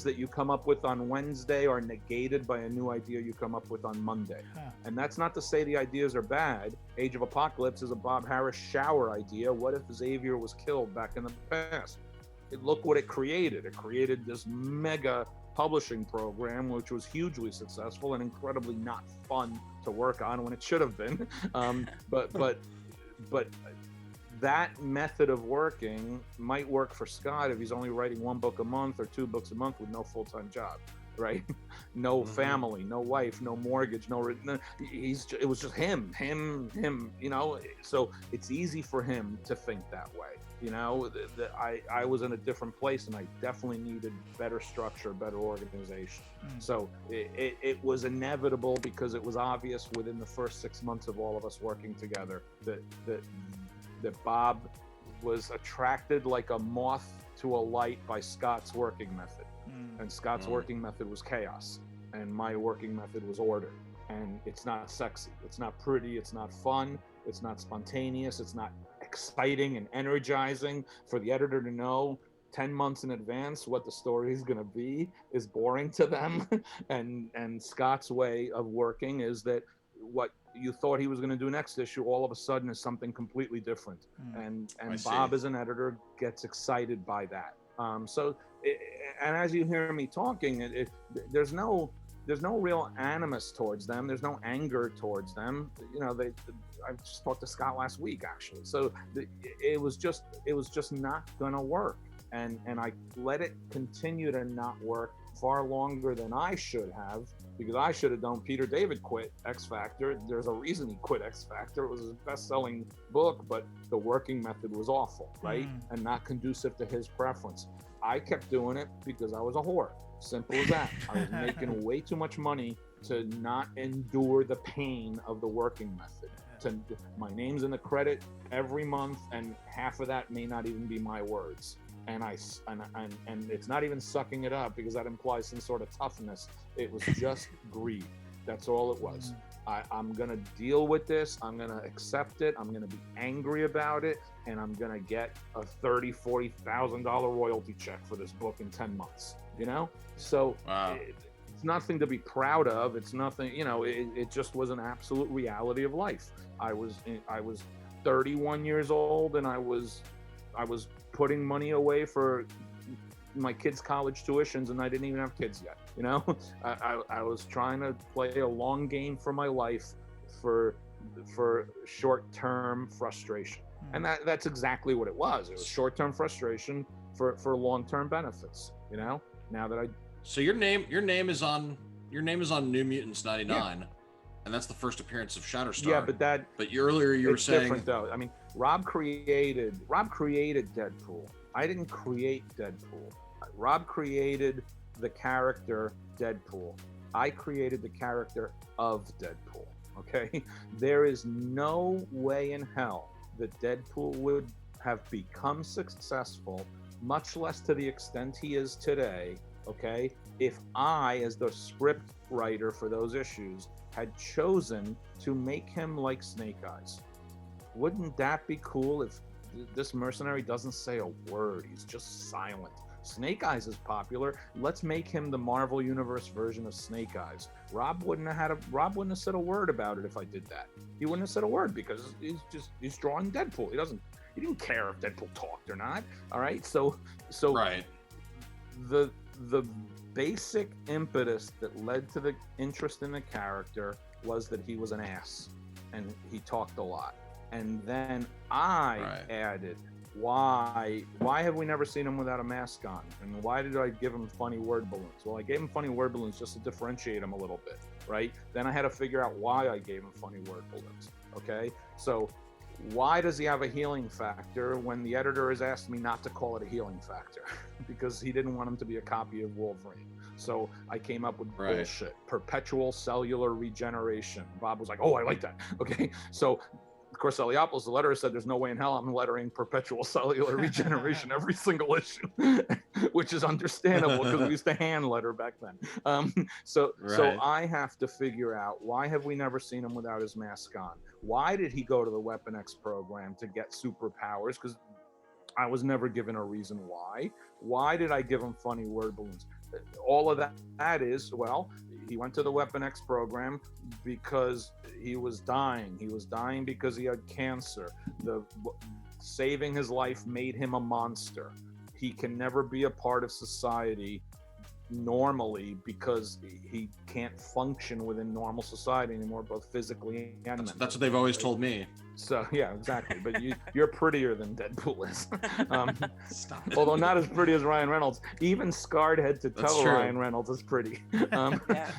that you come up with on Wednesday are negated by a new idea you come up with on Monday. And that's not to say the ideas are bad. Age of Apocalypse is a Bob Harris shower idea. What if Xavier was killed back in the past? Look what it created. It created this mega publishing program, which was hugely successful and incredibly not fun to work on when it should have been. But that method of working might work for Scott if he's only writing 1 book a month or 2 books a month with no full-time job, right? No family, no wife, no mortgage, it was just him, you know? So it's easy for him to think that way. You know, I was in a different place, and I definitely needed better structure, better organization. So it was inevitable, because it was obvious within the first 6 months of all of us working together that Bob was attracted like a moth to a light by Scott's working method. And Scott's working method was chaos, and my working method was order. And it's not sexy, it's not pretty, it's not fun, it's not spontaneous, it's not exciting and energizing. For the editor to know 10 months in advance what the story is going to be is boring to them. and Scott's way of working is that what you thought he was going to do next issue all of a sudden is something completely different. And Bob, as an editor, gets excited by that. And as you hear me talking, there's no real animus towards them. There's no anger towards them. You know, I just talked to Scott last week, actually. So it was just not gonna work. And I let it continue to not work far longer than I should have, because I should have done. Peter David quit X Factor. There's a reason he quit X Factor. It was his best-selling book, but the working method was awful, right? And not conducive to his preference. I kept doing it because I was a whore. Simple as that. I was making way too much money to not endure the pain of the working method. My name's in the credit every month, and half of that may not even be my words. And it's not even sucking it up, because that implies some sort of toughness. It was just greed. That's all it was. I'm gonna deal with this. I'm gonna accept it. I'm gonna be angry about it, and I'm gonna get a $30,000-$40,000 royalty check for this book in 10 months. You know, so it's nothing to be proud of. It's nothing. You know, it just was an absolute reality of life. I was 31 years old, and I was putting money away for my kids' college tuitions, and I didn't even have kids yet. You know, I was trying to play a long game for my life for short-term frustration, and that's exactly what it was. It was short-term frustration for long-term benefits. You know, now that So your name is on New Mutants 99. And that's the first appearance of Shatterstar. Yeah, but earlier you were saying different though. I mean, Rob created Deadpool. I didn't create Deadpool. Rob created the character Deadpool. I created the character of Deadpool. Okay? There is no way in hell that Deadpool would have become successful, much less to the extent he is today, okay, if I, as the script writer for those issues, had chosen to make him like Snake Eyes. Wouldn't that be cool if this mercenary doesn't say a word? He's just silent. Snake Eyes is popular. Let's make him the Marvel Universe version of Snake Eyes. Rob wouldn't have said a word about it if I did that. He wouldn't have said a word because he's drawing Deadpool. He didn't care if Deadpool talked or not. All right, so right. The basic impetus that led to the interest in the character was that he was an ass and he talked a lot. And then I added, why have we never seen him without a mask on? And why did I give him funny word balloons? Well, I gave him funny word balloons just to differentiate him a little bit, right? Then I had to figure out why I gave him funny word balloons, okay? So why does he have a healing factor when the editor has asked me not to call it a healing factor? Because he didn't want him to be a copy of Wolverine. So I came up with bullshit. Perpetual cellular regeneration. Bob was like, oh, I like that. Okay. So, of course, Eliopoulos, the letterer, said there's no way in hell I'm lettering perpetual cellular regeneration every single issue, which is understandable because we used to hand letter back then. So I have to figure out, why have we never seen him without his mask on? Why did he go to the Weapon X program to get superpowers? Because I was never given a reason why. Why did I give him funny word balloons? All of that is, well, he went to the Weapon X program because he was dying. He was dying because he had cancer. Saving his life made him a monster. He can never be a part of society normally because he can't function within normal society anymore, both physically and mentally. That's what they've always told me. So yeah, exactly. But you're prettier than Deadpool is. Stop. Although not as pretty as Ryan Reynolds. Even scarred head to toe, Ryan Reynolds is pretty.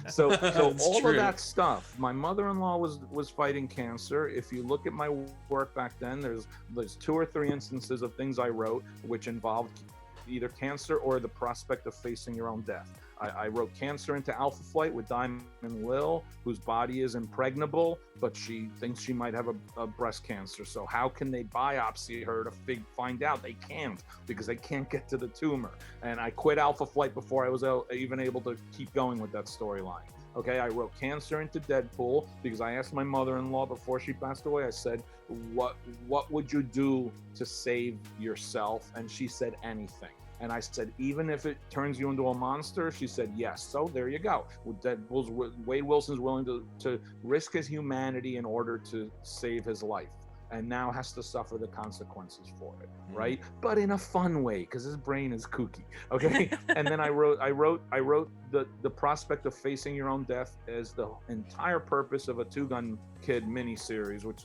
So all of that stuff. My mother-in-law was fighting cancer. If you look at my work back then, there's 2 or 3 instances of things I wrote which involved either cancer or the prospect of facing your own death. I wrote cancer into Alpha Flight with Diamond Lil, whose body is impregnable, but she thinks she might have a breast cancer. So how can they biopsy her to find out? They can't, because they can't get to the tumor. And I quit Alpha Flight before I was even able to keep going with that storyline. Okay, I wrote cancer into Deadpool because I asked my mother-in-law before she passed away, I said, what would you do to save yourself? And she said, anything. And I said, even if it turns you into a monster? She said, yes. So there you go. Wade Wilson's willing to risk his humanity in order to save his life, and now has to suffer the consequences for it, right? But in a fun way, because his brain is kooky, okay? And then I wrote the prospect of facing your own death as the entire purpose of a Two Gun Kid miniseries, which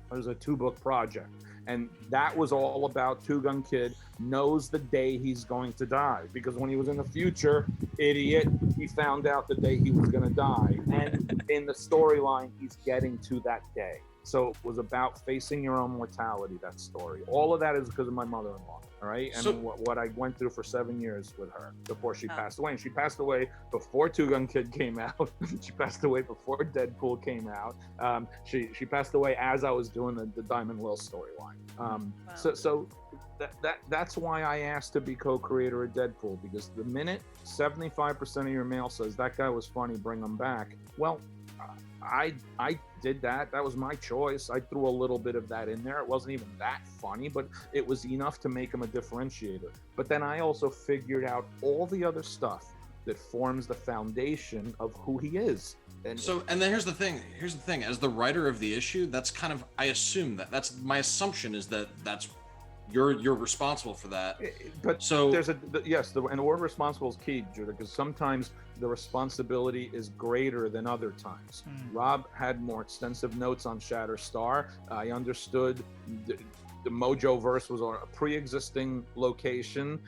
was a 2-book project. And that was all about Two Gun Kid knows the day he's going to die. Because when he was in the future, idiot, he found out the day he was going to die. And in the storyline, he's getting to that day. So it was about facing your own mortality, that story. All of that is because of my mother-in-law, all right? And what I went through for 7 years with her before she passed away. And she passed away before Two Gun Kid came out. She passed away before Deadpool came out. She passed away as I was doing the Diamond Lil storyline. So that's why I asked to be co-creator of Deadpool, because the minute 75% of your mail says, that guy was funny, bring him back, well, I did that. That was my choice. I threw a little bit of that in there. It wasn't even that funny, but it was enough to make him a differentiator. But then I also figured out all the other stuff that forms the foundation of who he is. And then here's the thing. As the writer of the issue, that's kind of, I assume that's my assumption is that's you're responsible for that. But so there's and the word responsible is key, Judah, because sometimes the responsibility is greater than other times. Rob had more extensive notes on Shatterstar. I understood the Mojo verse was on a pre-existing location.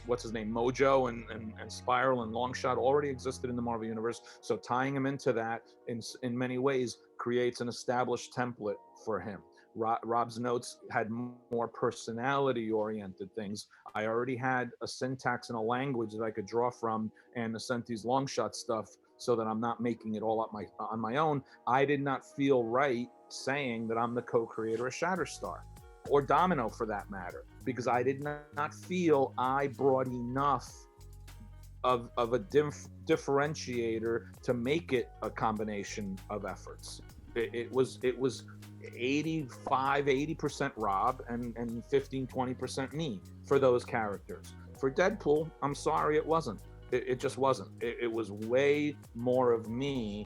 What's his name, Mojo and Spiral and Longshot already existed in the Marvel Universe. So tying him into that in many ways creates an established template for him. Rob's notes had more personality-oriented things. I already had a syntax and a language that I could draw from, and sent these Longshot stuff so that I'm not making it all up on my own. I did not feel right saying that I'm the co-creator of Shatterstar, or Domino for that matter, because I did not feel I brought enough of a differentiator to make it a combination of efforts. It was 80% Rob and 15-20% me for those characters. For Deadpool, I'm sorry, it wasn't. It just wasn't. It was way more of me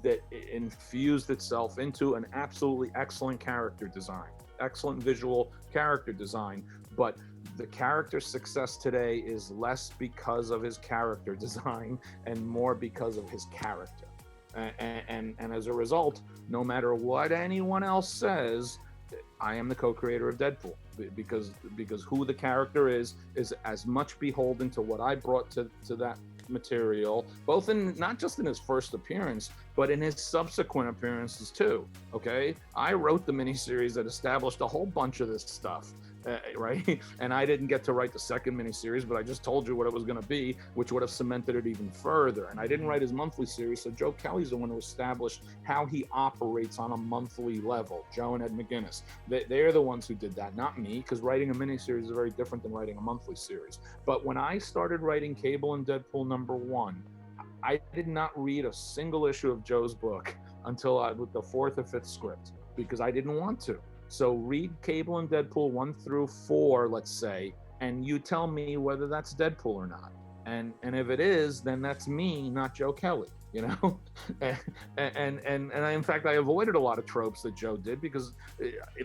that infused itself into an absolutely excellent character design, excellent visual character design. But the character success today is less because of his character design and more because of his character. And as a result, no matter what anyone else says, I am the co-creator of Deadpool because who the character is as much beholden to what I brought to that material, both in not just in his first appearance, but in his subsequent appearances too. Okay, I wrote the miniseries that established a whole bunch of this stuff. Right? And I didn't get to write the second miniseries, but I just told you what it was going to be, which would have cemented it even further. And I didn't write his monthly series, so Joe Kelly's the one who established how he operates on a monthly level. Joe and Ed McGuinness, they're the ones who did that, not me, because writing a miniseries is very different than writing a monthly series. But when I started writing Cable and Deadpool #1, I did not read a single issue of Joe's book until with the 4th or 5th script, because I didn't want to. So read Cable and Deadpool 1 through 4, let's say, and you tell me whether that's Deadpool or not. And if it is, then that's me, not Joe Kelly, you know? and in fact, I avoided a lot of tropes that Joe did because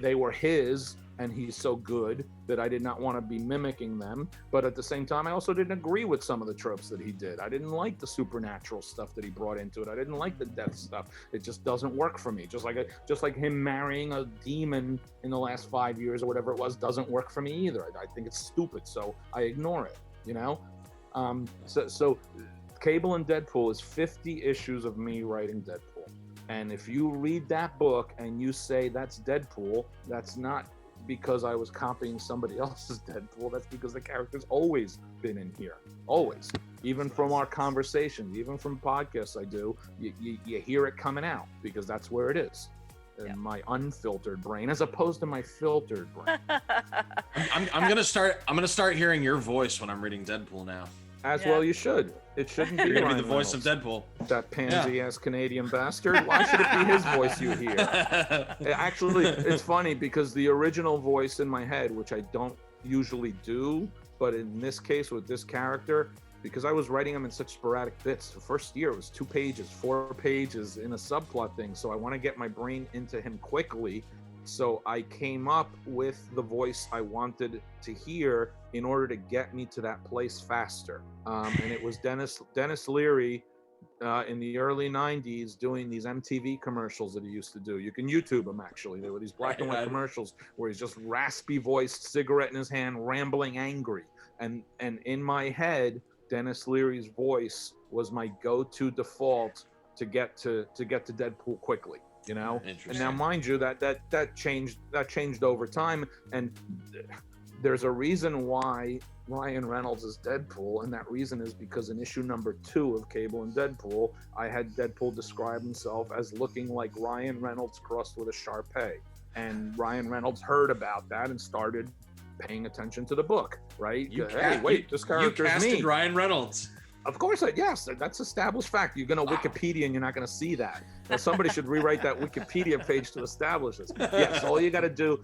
they were his, and he's so good that I did not want to be mimicking them. But at the same time, I also didn't agree with some of the tropes that he did. I didn't like the supernatural stuff that he brought into it. I didn't like the death stuff. It just doesn't work for me. Just like him marrying a demon in the last 5 years or whatever it was doesn't work for me either. I think it's stupid, so I ignore it, you know? So Cable and Deadpool is 50 issues of me writing Deadpool. And if you read that book and you say that's Deadpool, that's not because I was copying somebody else's Deadpool. That's because the character's always been in here, always. Even from our conversations, even from podcasts I do, you hear it coming out because that's where it is in my unfiltered brain, as opposed to my filtered brain. I'm gonna start hearing your voice when I'm reading Deadpool now. Well, you should. It shouldn't be. You're gonna be the Reynolds, voice of Deadpool. That pansy-ass Canadian bastard. Why should it be his voice you hear? Actually, it's funny because the original voice in my head, which I don't usually do, but in this case with this character, because I was writing him in such sporadic bits. The first year it was 2 pages, 4 pages in a subplot thing. So I want to get my brain into him quickly. So I came up with the voice I wanted to hear in order to get me to that place faster. And it was Dennis Leary in the early 90s doing these MTV commercials that he used to do. You can YouTube them, actually. They were these black and white commercials where he's just raspy voiced, cigarette in his hand, rambling angry. And in my head, Dennis Leary's voice was my go-to default to get to Deadpool quickly. You know, and now mind you that changed over time, and there's a reason why Ryan Reynolds is Deadpool, and that reason is because in issue #2 of Cable and Deadpool, I had Deadpool describe himself as looking like Ryan Reynolds crossed with a Shar-Pei, and Ryan Reynolds heard about that and started paying attention to the book. Right? This character's you casted me. Ryan Reynolds. Of course, yes, that's established fact. You're going to Wikipedia and you're not going to see that. Now, somebody should rewrite that Wikipedia page to establish this. Yes, all you got to do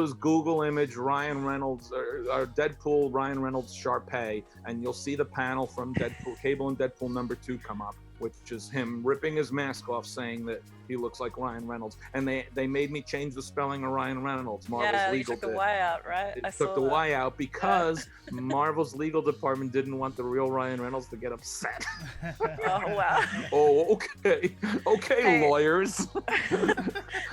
is Google image Ryan Reynolds or Deadpool Ryan Reynolds Shar-Pei, and you'll see the panel from Deadpool Cable and Deadpool #2 come up, which is him ripping his mask off, saying that he looks like Ryan Reynolds. And they made me change the spelling of Ryan Reynolds. Marvel's legal took the Y out, right? It took the Y out because Marvel's legal department didn't want the real Ryan Reynolds to get upset. Oh, wow. Oh, okay. Okay, hey. Lawyers.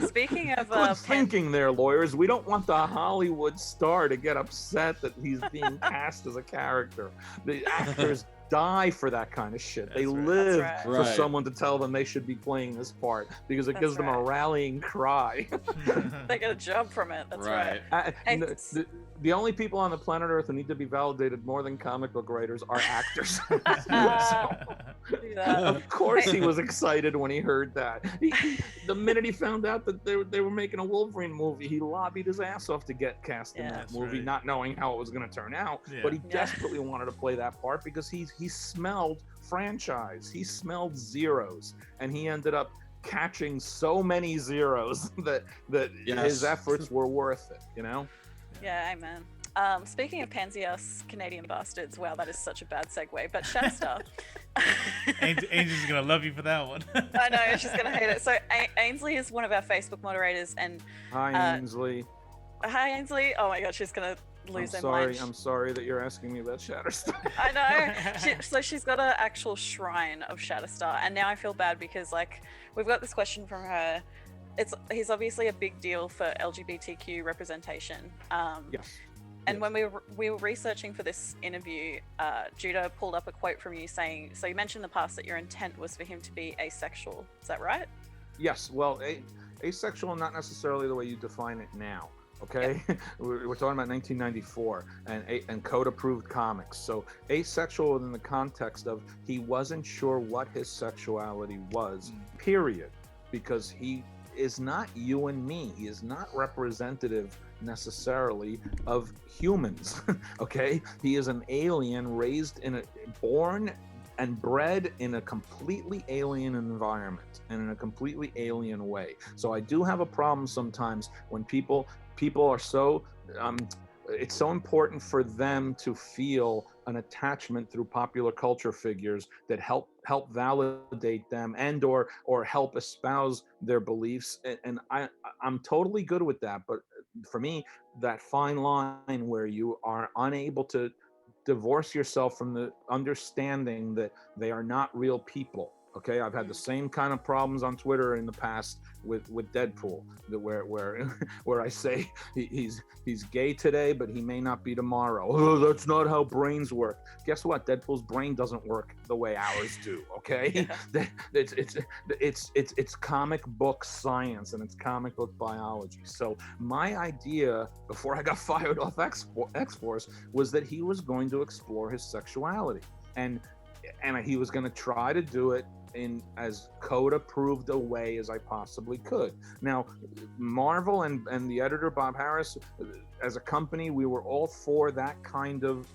Speaking of good thinking there, lawyers. We don't want the Hollywood star to get upset that he's being cast as a character. The actors die for that kind of shit. They live for someone to tell them they should be playing this part because it gives them a rallying cry. They get a jump from it. That's right. The only people on the planet Earth who need to be validated more than comic book writers are actors. Of course he was excited when he heard that. The minute he found out that they were making a Wolverine movie, he lobbied his ass off to get cast in that movie, not knowing how it was going to turn out. But he desperately wanted to play that part because he smelled franchise. He smelled zeros, and he ended up catching so many zeros that his efforts were worth it, you know? Yeah, amen. Speaking of pansy-ass Canadian bastards, wow, that is such a bad segue, but Shatterstar. Angel's gonna love you for that one. I know, she's gonna hate it. So Ainsley is one of our Facebook moderators, and Hi, Ainsley. Hi, Ainsley. Oh my god, she's gonna lose her mind. I'm sorry that you're asking me about Shatterstar. I know. So she's got an actual shrine of Shatterstar, and now I feel bad because like we've got this question from her. He's obviously a big deal for LGBTQ representation. Yes. And when we were researching for this interview, Judah pulled up a quote from you saying, so you mentioned in the past that your intent was for him to be asexual. Is that right? Yes. Well, asexual, not necessarily the way you define it now. Okay, yeah. We're talking about 1994 and code-approved comics. So asexual within the context of he wasn't sure what his sexuality was, period, because he is not you and me. He is not representative necessarily of humans. Okay, he is an alien born and bred in a completely alien environment and in a completely alien way. So I do have a problem sometimes when people are so it's so important for them to feel an attachment through popular culture figures that help validate them and or help espouse their beliefs, and I'm totally good with that. But for me, that fine line where you are unable to divorce yourself from the understanding that they are not real people. Okay, I've had the same kind of problems on Twitter in the past with Deadpool, where I say he's gay today, but he may not be tomorrow. Oh, that's not how brains work. Guess what? Deadpool's brain doesn't work the way ours do. Okay, yeah. It's comic book science and it's comic book biology. So my idea before I got fired off X-Force was that he was going to explore his sexuality, and he was going to try to do it in as code-approved a way as I possibly could. Now, Marvel and the editor, Bob Harris, as a company, we were all for that kind of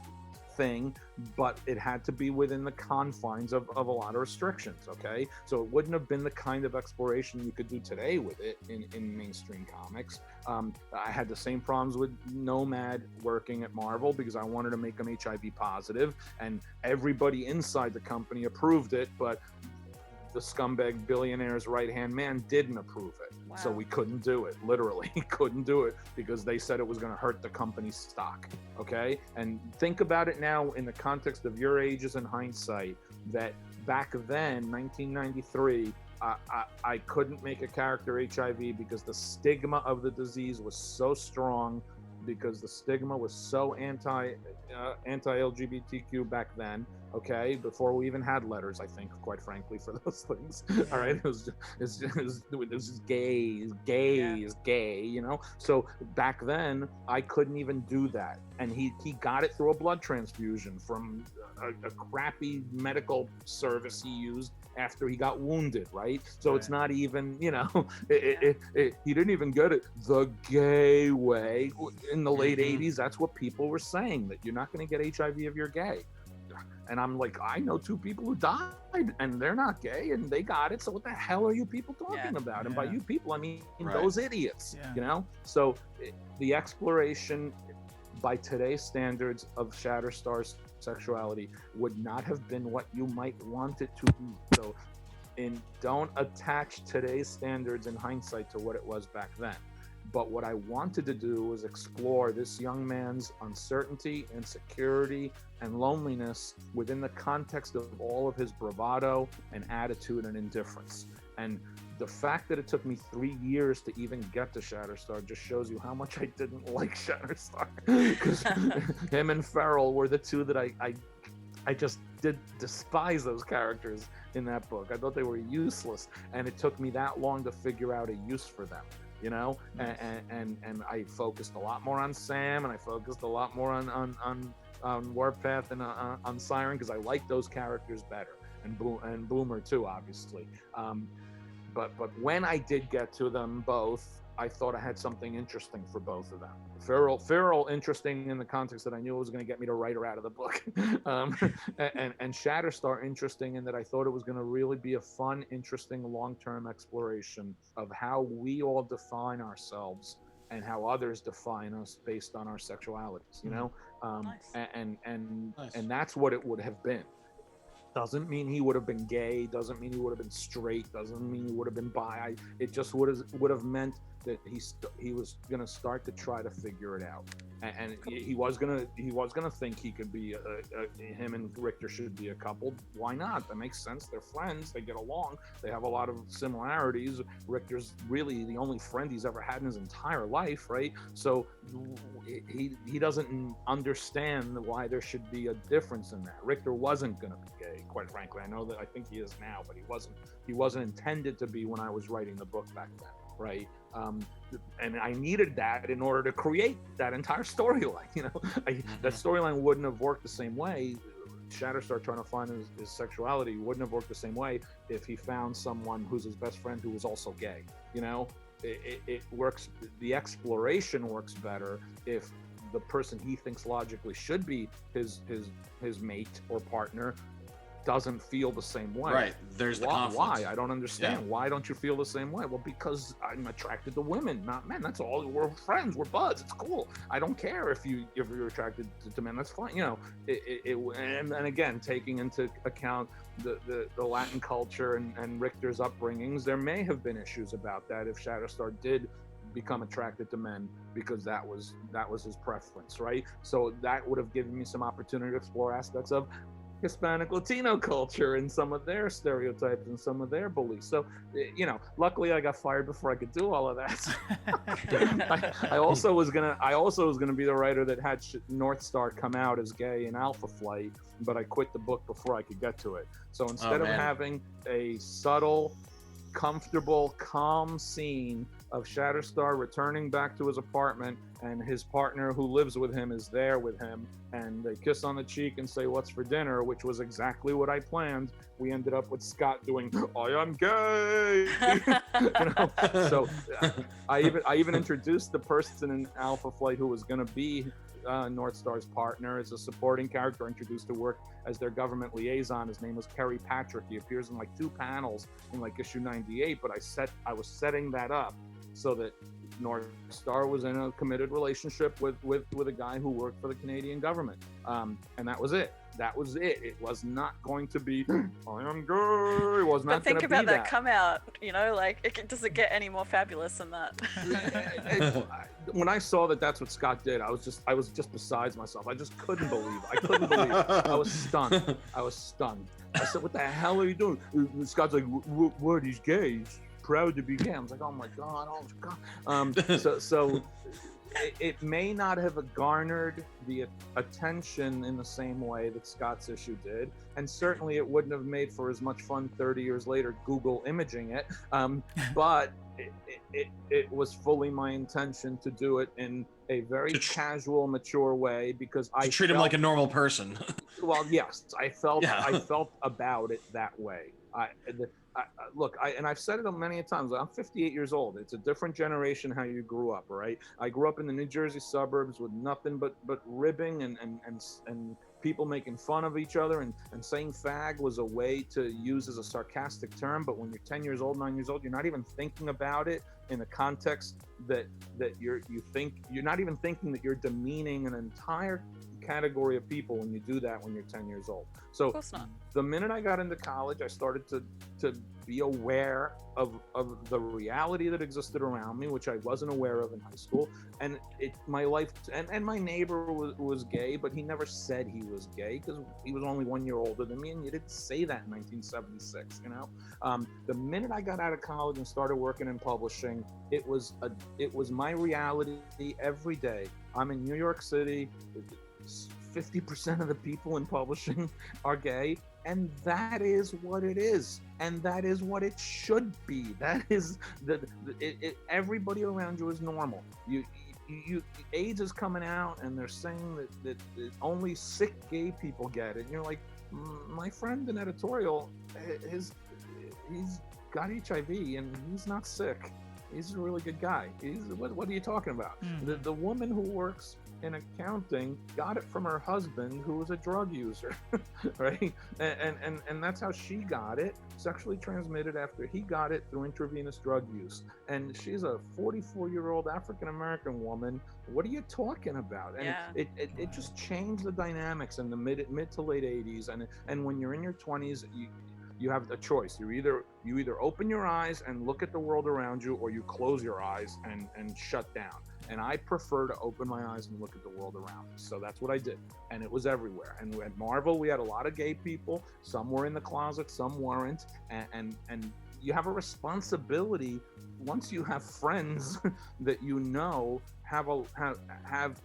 thing, but it had to be within the confines of a lot of restrictions, okay? So it wouldn't have been the kind of exploration you could do today with it in mainstream comics. I had the same problems with Nomad working at Marvel because I wanted to make him HIV positive, and everybody inside the company approved it, but the scumbag billionaire's right-hand man didn't approve it. Wow. So we couldn't do it, literally. Couldn't do it because they said it was going to hurt the company's stock, okay? And think about it now in the context of your ages in hindsight, that back then, 1993, I couldn't make a character HIV because the stigma of the disease was so strong, because the stigma was so anti-LGBTQ back then, okay, before we even had letters, I think, quite frankly, for those things. All right, it was just gay, you know? So back then, I couldn't even do that. And he got it through a blood transfusion from a crappy medical service he used after he got wounded, right? So right. It's not even, you know, he didn't even get it the gay way. In the late 80s, that's what people were saying, that you're not going to get HIV if you're gay. And I'm like, I know 2 people who died and they're not gay and they got it. So what the hell are you people talking about? And by you people, I mean those idiots, you know? So the exploration by today's standards of Shatterstar's sexuality would not have been what you might want it to be. So don't attach today's standards in hindsight to what it was back then. But what I wanted to do was explore this young man's uncertainty, insecurity, and loneliness within the context of all of his bravado and attitude and indifference. And the fact that it took me 3 years to even get to Shatterstar just shows you how much I didn't like Shatterstar. Because him and Farrell were the 2 that I just did despise those characters in that book. I thought they were useless, and it took me that long to figure out a use for them. You know, and I focused a lot more on Sam, and I focused a lot more on Warpath and on Siren, because I like those characters better, and Boomer too, obviously. But when I did get to them both, I thought I had something interesting for both of them. Farrell interesting in the context that I knew it was going to get me to write her out of the book, and Shatterstar interesting in that I thought it was going to really be a fun, interesting, long-term exploration of how we all define ourselves and how others define us based on our sexualities. You know, Nice. and that's what it would have been. Doesn't mean he would have been gay. Doesn't mean he would have been straight. Doesn't mean he would have been bi. It just would have meant that he was gonna start to try to figure it out, and he was gonna think he could be him and Richter should be a couple. Why not? That makes sense. They're friends. They get along. They have a lot of similarities. Richter's really the only friend he's ever had in his entire life, right? So he doesn't understand why there should be a difference in that. Richter wasn't gonna be gay, quite frankly. I think he is now, but he wasn't intended to be when I was writing the book back then, right? And I needed that in order to create that entire storyline. You know, that storyline wouldn't have worked the same way. Shatterstar trying to find his sexuality wouldn't have worked the same way if he found someone who's his best friend who was also gay. You know, it works. The exploration works better if the person he thinks logically should be his mate or partner doesn't feel the same way. Right. There's the conflict. Why? I don't understand. Yeah. Why don't you feel the same way? Well, because I'm attracted to women, not men. That's all. We're friends. We're buds. It's cool. I don't care if you're attracted to men. That's fine. You know, and again, taking into account the Latin culture and Richter's upbringings, there may have been issues about that if Shatterstar did become attracted to men because that was his preference, right? So that would have given me some opportunity to explore aspects of Hispanic Latino culture and some of their stereotypes and some of their beliefs. So, you know, luckily I got fired before I could do all of that. I also was gonna be the writer that had North Star come out as gay in Alpha Flight, but I quit the book before I could get to it. So instead of having a subtle, comfortable, calm scene of Shatterstar returning back to his apartment and his partner who lives with him is there with him and they kiss on the cheek and say what's for dinner, which was exactly what I planned. We ended up with Scott doing I am gay. You know? So I even introduced the person in Alpha Flight who was going to be North Star's partner as a supporting character, introduced to work as their government liaison. His name was Kerry Patrick. He appears in like 2 panels in like issue 98, but I was setting that up so that North Star was in a committed relationship with a guy who worked for the Canadian government, and that was it. That was it. It was not going to be I am good. It was not. But think gonna about be that come out. You know, like does it get any more fabulous than that? When I saw that that's what Scott did, I was just besides myself. I just couldn't believe. I was stunned. I said, "What the hell are you doing?" And Scott's like, "What? He's gay. He's proud to be gay." I was like, "Oh my god! Oh my god!" So it may not have garnered the attention in the same way that Scott's issue did, and certainly it wouldn't have made for as much fun 30 years later Google imaging it. But it was fully my intention to do it in a very casual, mature way because I treat him like a normal person. Well, yes, I felt about it that way. Look, and I've said it many times. I'm 58 years old. It's a different generation how you grew up, right? I grew up in the New Jersey suburbs with nothing but ribbing and people making fun of each other and saying fag was a way to use as a sarcastic term. But when you're 10 years old, 9 years old, you're not even thinking about it in the context that you're not even thinking that you're demeaning an entire category of people when you do that when you're 10 years old. So of course not. The minute I got into college, I started to be aware of the reality that existed around me, which I wasn't aware of in high school. And my life, and my neighbor was gay, but he never said he was gay because he was only 1 year older than me, and you didn't say that in 1976, you know? The minute I got out of college and started working in publishing, it was my reality every day. I'm in New York City. 50% of the people in publishing are gay, and that is what it is, and that is what it should be. That is everybody around you is normal. You AIDS is coming out, and they're saying that only sick gay people get it. And you're like, my friend in editorial, he's got HIV and he's not sick. He's a really good guy. What are you talking about? The woman who works in accounting got it from her husband, who was a drug user, right? And that's how she got it, sexually transmitted after he got it through intravenous drug use. And she's a 44-year-old African-American woman. What are you talking about? And it just changed the dynamics in the mid to late 80s. And when you're in your 20s, you have a choice. You either open your eyes and look at the world around you, or you close your eyes and shut down. And I prefer to open my eyes and look at the world around me. So that's what I did. And it was everywhere. And at Marvel, we had a lot of gay people. Some were in the closet, some weren't. And you have a responsibility, once you have friends that you know have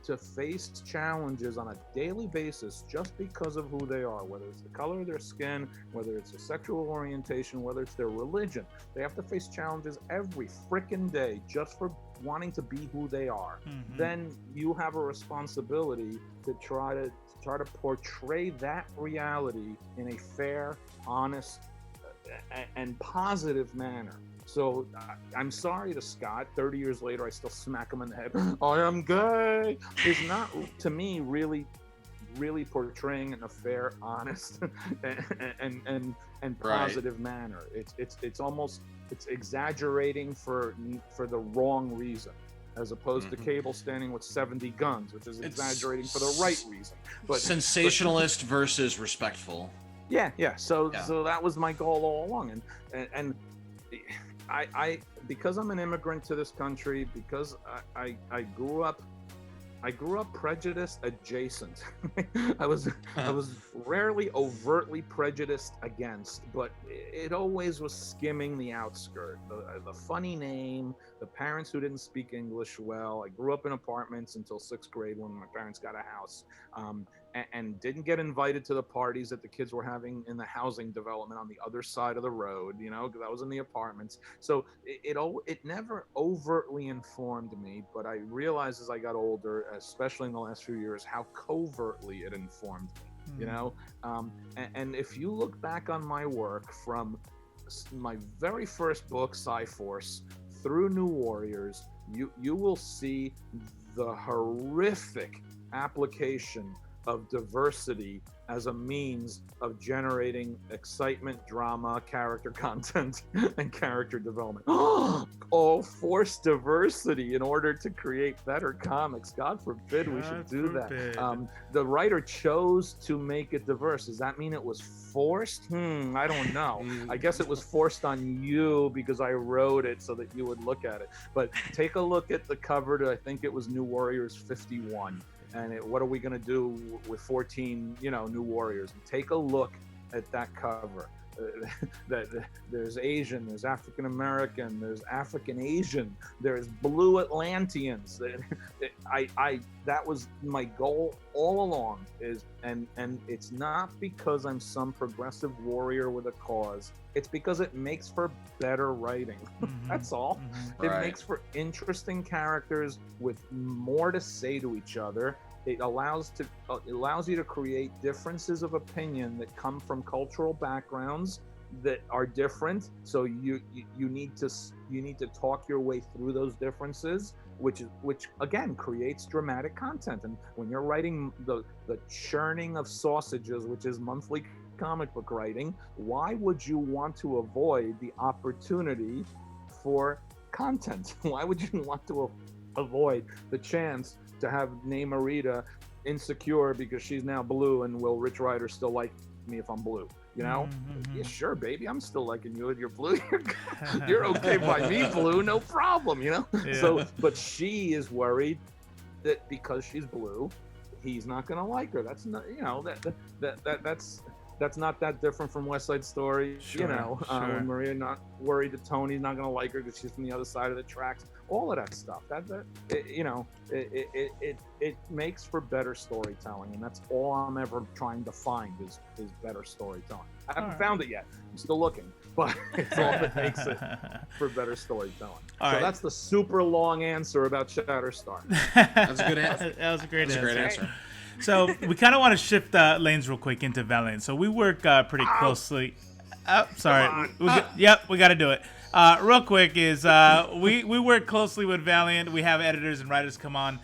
to face challenges on a daily basis just because of who they are, whether it's the color of their skin, whether it's their sexual orientation, whether it's their religion. They have to face challenges every freaking day just for wanting to be who they are. Then you have a responsibility to try to portray that reality in a fair, honest, and positive manner. So I'm sorry to Scott. 30 years later, I still smack him in the head. I am gay. It's not, to me, really portraying in a fair, honest, and positive manner. It's almost exaggerating for the wrong reason, as opposed to Cable standing with 70 guns, which is exaggerating for the right reason. But sensationalist versus respectful. Yeah. So that was my goal all along, and I because I'm an immigrant to this country, because I grew up prejudiced adjacent. I was rarely overtly prejudiced against, but it always was skimming the outskirt. The funny name, the parents who didn't speak English well. I grew up in apartments until 6th grade when my parents got a house, and didn't get invited to the parties that the kids were having in the housing development on the other side of the road, because I was in the apartments. So it never overtly informed me, but I realized as I got older, especially in the last few years, how covertly it informed me, and if you look back on my work from my very first book, Cyforce, through New Warriors, you will see the horrific application of diversity as a means of generating excitement, drama, character content, and character development. All forced diversity in order to create better comics. God forbid we should do that. The writer chose to make it diverse. Does that mean it was forced? I don't know. I guess it was forced on you because I wrote it so that you would look at it. But take a look at the cover to, I think it was New Warriors 51. And what are we going to do with 14, New Warriors? And take a look at that cover. There's Asian, there's African American, there's African Asian, there's Blue Atlanteans. That was my goal all along. And it's not because I'm some progressive warrior with a cause. It's because it makes for better writing. That's all. It makes for interesting characters with more to say to each other. It allows you to create differences of opinion that come from cultural backgrounds that are different. So you need to talk your way through those differences, which again creates dramatic content. And when you're writing the churning of sausages, which is monthly comic book writing, why would you want to avoid the opportunity for content? Why would you want to avoid the chance to have Namorita insecure because she's now blue, and will Rich Rider still like me if I'm blue? Yeah, sure, baby, I'm still liking you if you're blue. You're okay by me blue, no problem, Yeah. So, but she is worried that because she's blue, he's not gonna like her. That's not, that's not that different from West Side Story, when Maria not worried that Tony's not gonna like her because she's from the other side of the tracks. All of that stuff. It makes for better storytelling, and that's all I'm ever trying to find is better storytelling. I haven't found it yet. I'm still looking, but it's all that makes it for better storytelling. That's the super long answer about Shatterstar. That's a good answer. That was a great answer. Great answer. So we kind of want to shift lanes real quick into Valiant. So we work pretty closely. Oh, sorry. We got to do it. Real quick is we work closely with Valiant. We have editors and writers come on.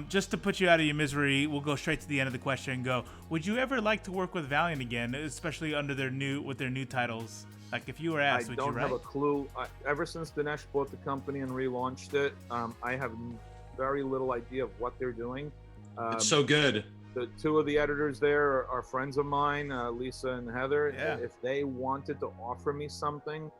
Just to put you out of your misery, we'll go straight to the end of the question and go, would you ever like to work with Valiant again, especially under their new titles? Like if you were asked, would you write? I don't have a clue. Ever since Dinesh bought the company and relaunched it, I have very little idea of what they're doing. It's so good. The two of the editors there are friends of mine, Lisa and Heather. Yeah. If they wanted to offer me something,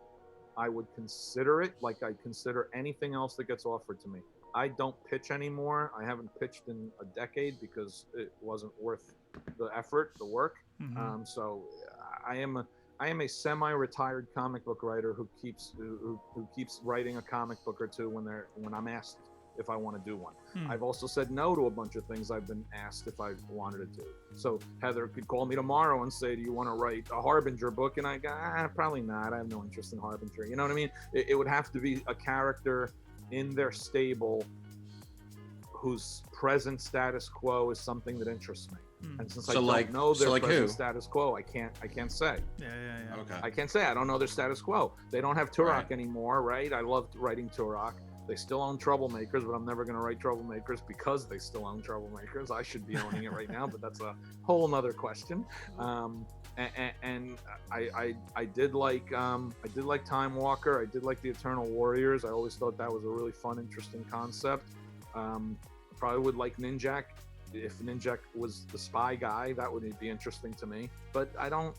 I would consider it like I consider anything else that gets offered to me. I don't pitch anymore. I haven't pitched in a decade because it wasn't worth the effort, the work. Mm-hmm. So I am a semi-retired comic book writer who keeps writing a comic book or two when I'm asked if I want to do one. I've also said no to a bunch of things I've been asked if I wanted to do. So Heather could call me tomorrow and say, do you want to write a Harbinger book? And I go, probably not. I have no interest in Harbinger. You know what I mean? It would have to be a character in their stable whose present status quo is something that interests me. And since I don't know their present status quo, I can't say. Yeah. Okay. I can't say. I don't know their status quo. They don't have Turok anymore, right? I loved writing Turok. They still own Troublemakers, but I'm never going to write Troublemakers because they still own Troublemakers. I should be owning it right now, but that's a whole nother question. And I did like Time Walker. I did like the Eternal Warriors. I always thought that was a really fun, interesting concept. Probably would like Ninjak. If Ninjak was the spy guy, that would be interesting to me. But I don't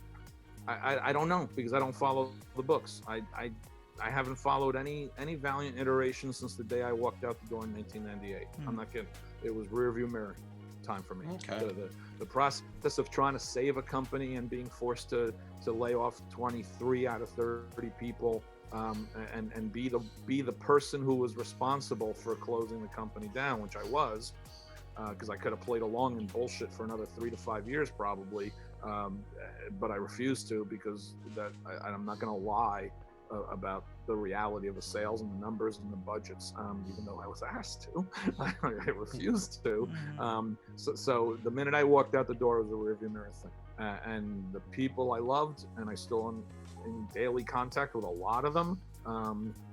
know because I don't follow the books. I haven't followed any Valiant iteration since the day I walked out the door in 1998. I'm not kidding. It was rearview mirror time for me. Okay. The process of trying to save a company and being forced to lay off 23 out of 30 people and be the person who was responsible for closing the company down, which I was, because I could have played along in bullshit for another 3 to 5 years probably, but I refused to because I'm not going to lie about the reality of the sales and the numbers and the budgets, even though I was asked to. I refused to. So the minute I walked out the door, it was a rearview mirror thing. And the people I loved, and I still am in daily contact with a lot of them,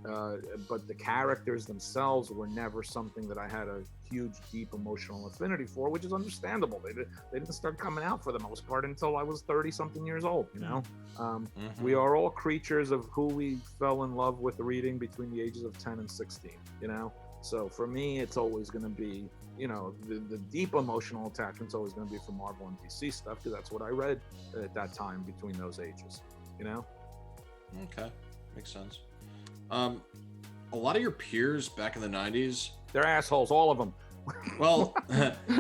but the characters themselves were never something that I had a huge, deep emotional affinity for, which is understandable. They didn't start coming out for the most part until I was 30-something years old, you know? We are all creatures of who we fell in love with reading between the ages of 10 and 16, you know? So for me, it's always going to be, you know, the deep emotional attachment's always going to be for Marvel and DC stuff, because that's what I read at that time between those ages, you know? Okay, makes sense. A lot of your peers back in the 90s, they're assholes, all of them. Well,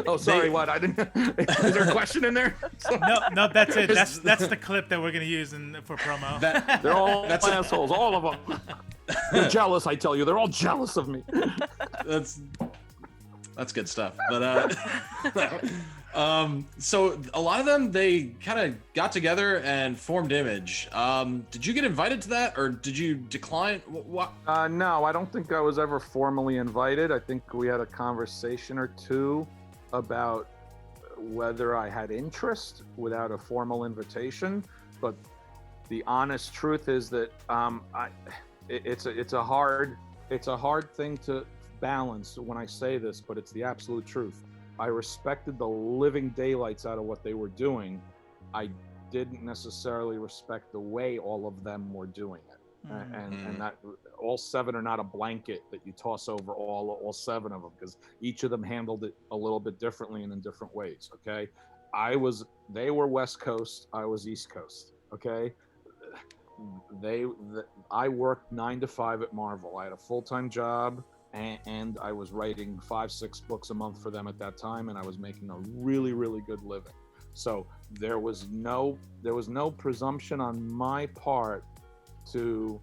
oh, sorry, what? I didn't. Is there a question in there? No, that's it. That's the clip that we're gonna use for promo. They're all assholes, all of them. They're jealous, I tell you. They're all jealous of me. That's good stuff. But so a lot of them, they kind of got together and formed Image. Did you get invited to that, or did you decline? What? No, I don't think I was ever formally invited. I think we had a conversation or two about whether I had interest without a formal invitation. But the honest truth is that it's a hard thing to balance when I say this, but it's the absolute truth. I respected the living daylights out of what they were doing. I didn't necessarily respect the way all of them were doing it. And that all seven are not a blanket that you toss over all seven of them, because each of them handled it a little bit differently and in different ways. Okay. They were West Coast. I was East Coast. Okay. I worked 9 to 5 at Marvel. I had a full-time job, and I was writing 5-6 books a month for them at that time, and I was making a really, really good living. So there was no presumption on my part to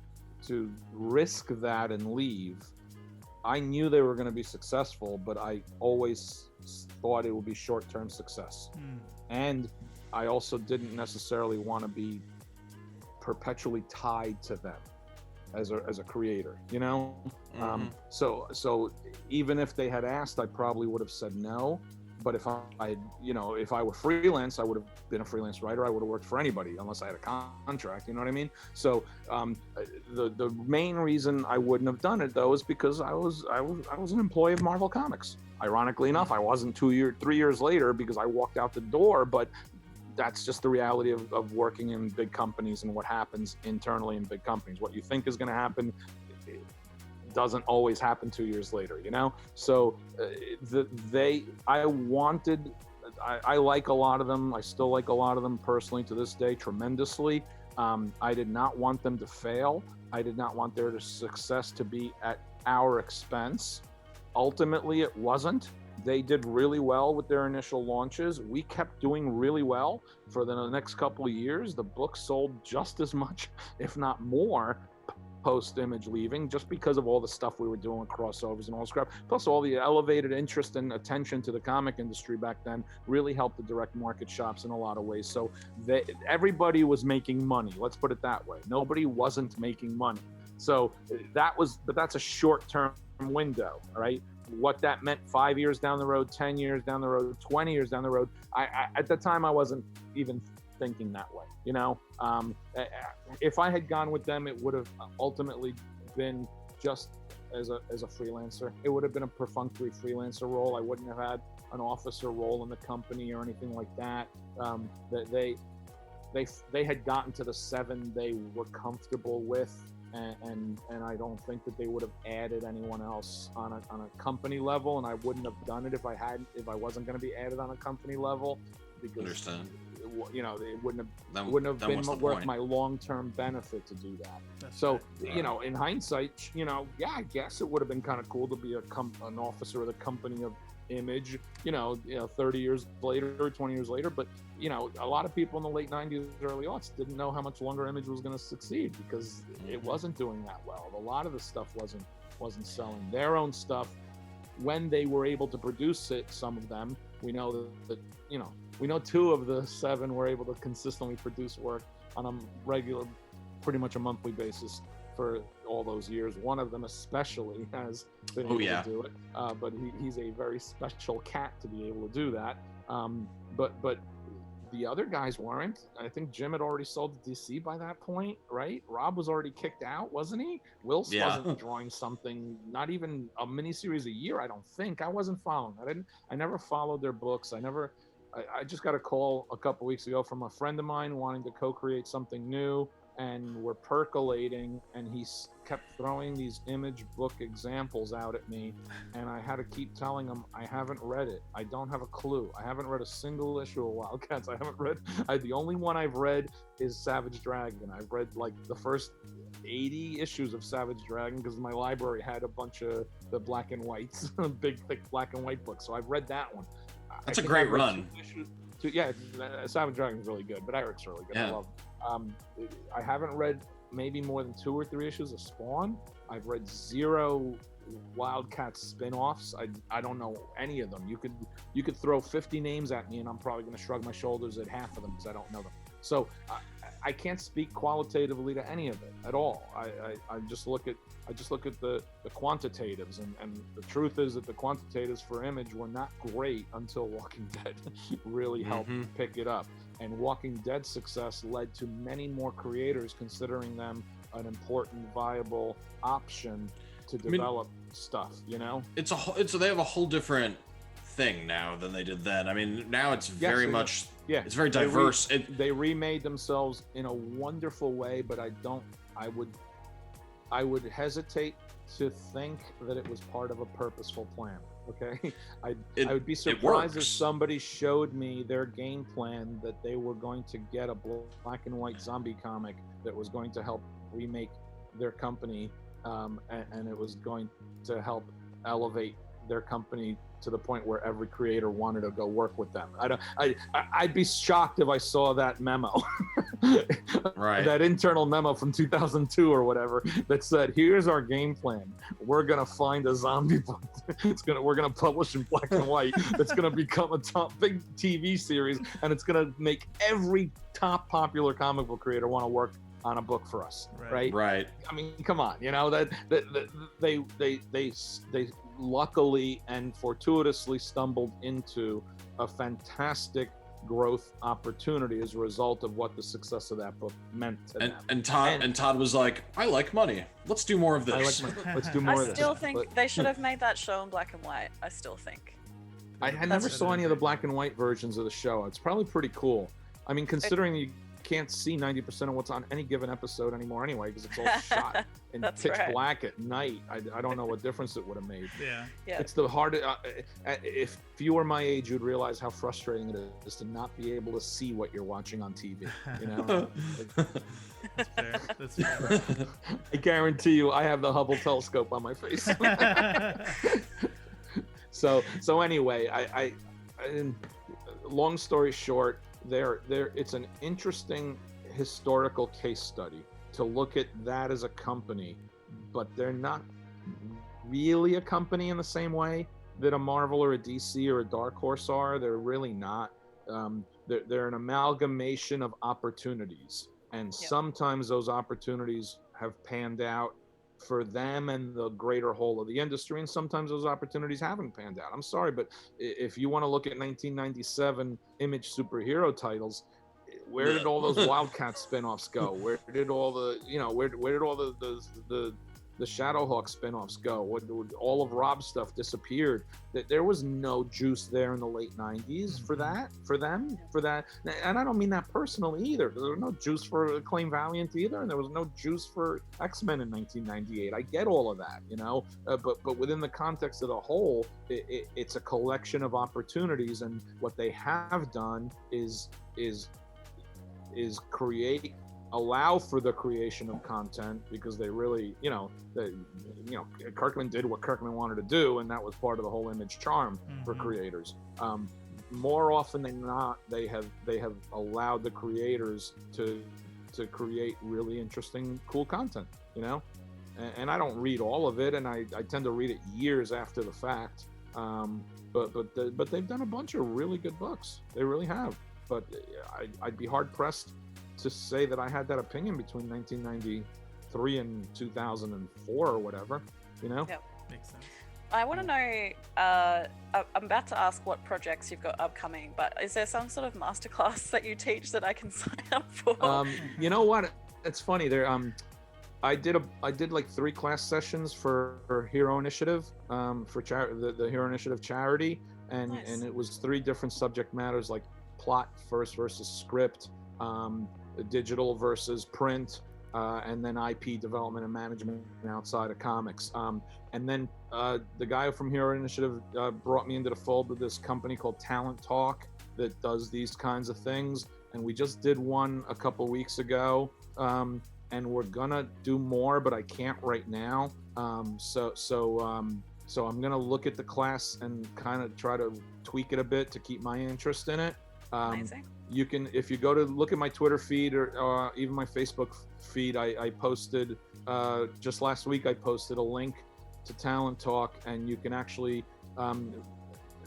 risk that and leave. I knew they were going to be successful, but I always thought it would be short-term success. And I also didn't necessarily want to be perpetually tied to them as a creator, you know? So even if they had asked, I probably would have said no. But if if I were freelance, I would have been a freelance writer. I would have worked for anybody unless I had a contract. You know what I mean? So the main reason I wouldn't have done it though is because I was an employee of Marvel Comics. Ironically enough, I wasn't 3 years later because I walked out the door, but that's just the reality of working in big companies and what happens internally in big companies. What you think is going to happen doesn't always happen 2 years later, you know? So I like a lot of them. I still like a lot of them personally to this day tremendously. I did not want them to fail. I did not want their success to be at our expense. Ultimately, it wasn't. They did really well with their initial launches. We kept doing really well for the next couple of years. The book sold just as much, if not more, post-Image leaving, just because of all the stuff we were doing with crossovers and all this crap. Plus, all the elevated interest and attention to the comic industry back then really helped the direct market shops in a lot of ways. So everybody was making money. Let's put it that way. Nobody wasn't making money. So but that's a short-term window, right? What that meant 5 years down the road, 10 years down the road, 20 years down the road. I at the time, I wasn't even thinking that way, you know? If I had gone with them, it would have ultimately been just as a freelancer. It would have been a perfunctory freelancer role. I wouldn't have had an officer role in the company or anything like that. They had gotten to the 7 they were comfortable with. And I don't think that they would have added anyone else on a company level, and I wouldn't have done it if I wasn't going to be added on a company level, because Understand. It wouldn't have been worth my long-term benefit to do that. So in hindsight, I guess it would have been kind of cool to be an officer of the company of Image, 30 years later or 20 years later. But, a lot of people in the late 90s, early aughts didn't know how much longer Image was going to succeed because it wasn't doing that well. A lot of the stuff wasn't selling. Their own stuff, when they were able to produce it, some of them, we know that we know 2 of the 7 were able to consistently produce work on a regular, pretty much a monthly basis for all those years. One of them especially has been able to do it, but he's a very special cat to be able to do that. But the other guys weren't. I think Jim had already sold to DC by that point, right? Rob was already kicked out, wasn't he? Wills wasn't drawing something, not even a miniseries a year, I don't think. I wasn't following. I never followed their books. I just got a call a couple weeks ago from a friend of mine wanting to co-create something new, and we're percolating, and he kept throwing these Image book examples out at me, and I had to keep telling him I haven't read it. I don't have a clue. I haven't read a single issue of Wildcats. The only one I've read is Savage Dragon. I've read like the first 80 issues of Savage Dragon because my library had a bunch of the black and whites, big thick black and white books. So I've read that one. That's a great run. Savage Dragon is really good, but Eric's really good. I love him. I haven't read maybe more than 2 or 3 issues of Spawn. I've read 0 Wildcats spin-offs. I don't know any of them. You could throw 50 names at me and I'm probably going to shrug my shoulders at half of them because I don't know them. So I can't speak qualitatively to any of it at all. I just look at the quantitatives, and the truth is that the quantitatives for Image were not great until Walking Dead really helped pick it up. And Walking Dead's success led to many more creators considering them an important, viable option to develop stuff. They have a whole different thing now than they did then. I mean, now it's very much. Yeah, it's very diverse. They remade themselves in a wonderful way, but I would hesitate to think that it was part of a purposeful plan. Okay, I would be surprised if somebody showed me their game plan that they were going to get a black and white zombie comic that was going to help remake their company, and it was going to help elevate their company to the point where every creator wanted to go work with them. I'd be shocked if I saw that memo, right? That internal memo from 2002 or whatever that said, "Here's our game plan. We're gonna find a zombie book. We're gonna publish in black and white. It's gonna become a top big TV series, and it's gonna make every top popular comic book creator want to work on a book for us, Right. right? I mean, come on, that they luckily and fortuitously stumbled into a fantastic growth opportunity as a result of what the success of that book meant to them. And Todd was like, I like money. Let's do more of this. Let's do more of this. I still think they should have made that show in black and white. I still think. I never saw any of the black and white versions of the show. It's probably pretty cool. I mean, considering you can't see 90% of what's on any given episode anymore anyway, because it's all shot in pitch black at night. I don't know what difference it would have made. Yeah. It's the hardest. If you were my age, you'd realize how frustrating it is to not be able to see what you're watching on TV. That's fair. That's fair. I guarantee you, I have the Hubble telescope on my face. So anyway, I long story short, it's an interesting historical case study to look at that as a company, but they're not really a company in the same way that a Marvel or a DC or a Dark Horse are. They're really not. They're an amalgamation of opportunities, and sometimes those opportunities have panned out for them and the greater whole of the industry, and sometimes those opportunities haven't panned out. I'm sorry, but if you want to look at 1997 Image superhero titles, where did all those Wildcat spin-offs go? Where did all the where did all the Shadowhawk spin-offs go? All of Rob's stuff disappeared. There was no juice there in the late 90s for that, for them. And I don't mean that personally either. There was no juice for Acclaim Valiant either, and there was no juice for X-Men in 1998. I get all of that, but within the context of the whole, it's a collection of opportunities, and what they have done is allow for the creation of content, because they really, Kirkman did what Kirkman wanted to do, and that was part of the whole Image charm for creators. More often than not, they have allowed the creators to create really interesting, cool content, and I don't read all of it, and I tend to read it years after the fact. But they've done a bunch of really good books. They really have. But I'd be hard pressed to say that I had that opinion between 1993 and 2004 or whatever, Yep. Makes sense. I want to know, I'm about to ask what projects you've got upcoming, but is there some sort of masterclass that you teach that I can sign up for? You know what? It's funny. I did like 3 class sessions for Hero Initiative, for the Hero Initiative charity, and Nice. and it was 3 different subject matters, like plot first versus script, digital versus print, and then IP development and management outside of comics. And then the guy from Hero Initiative brought me into the fold with this company called Talent Talk that does these kinds of things. And we just did one a couple weeks ago, and we're gonna do more, but I can't right now. So I'm gonna look at the class and kind of try to tweak it a bit to keep my interest in it. Amazing. You can, if you go to look at my Twitter feed or even my Facebook feed, I posted just last week. I posted a link to Talent Talk, and you can actually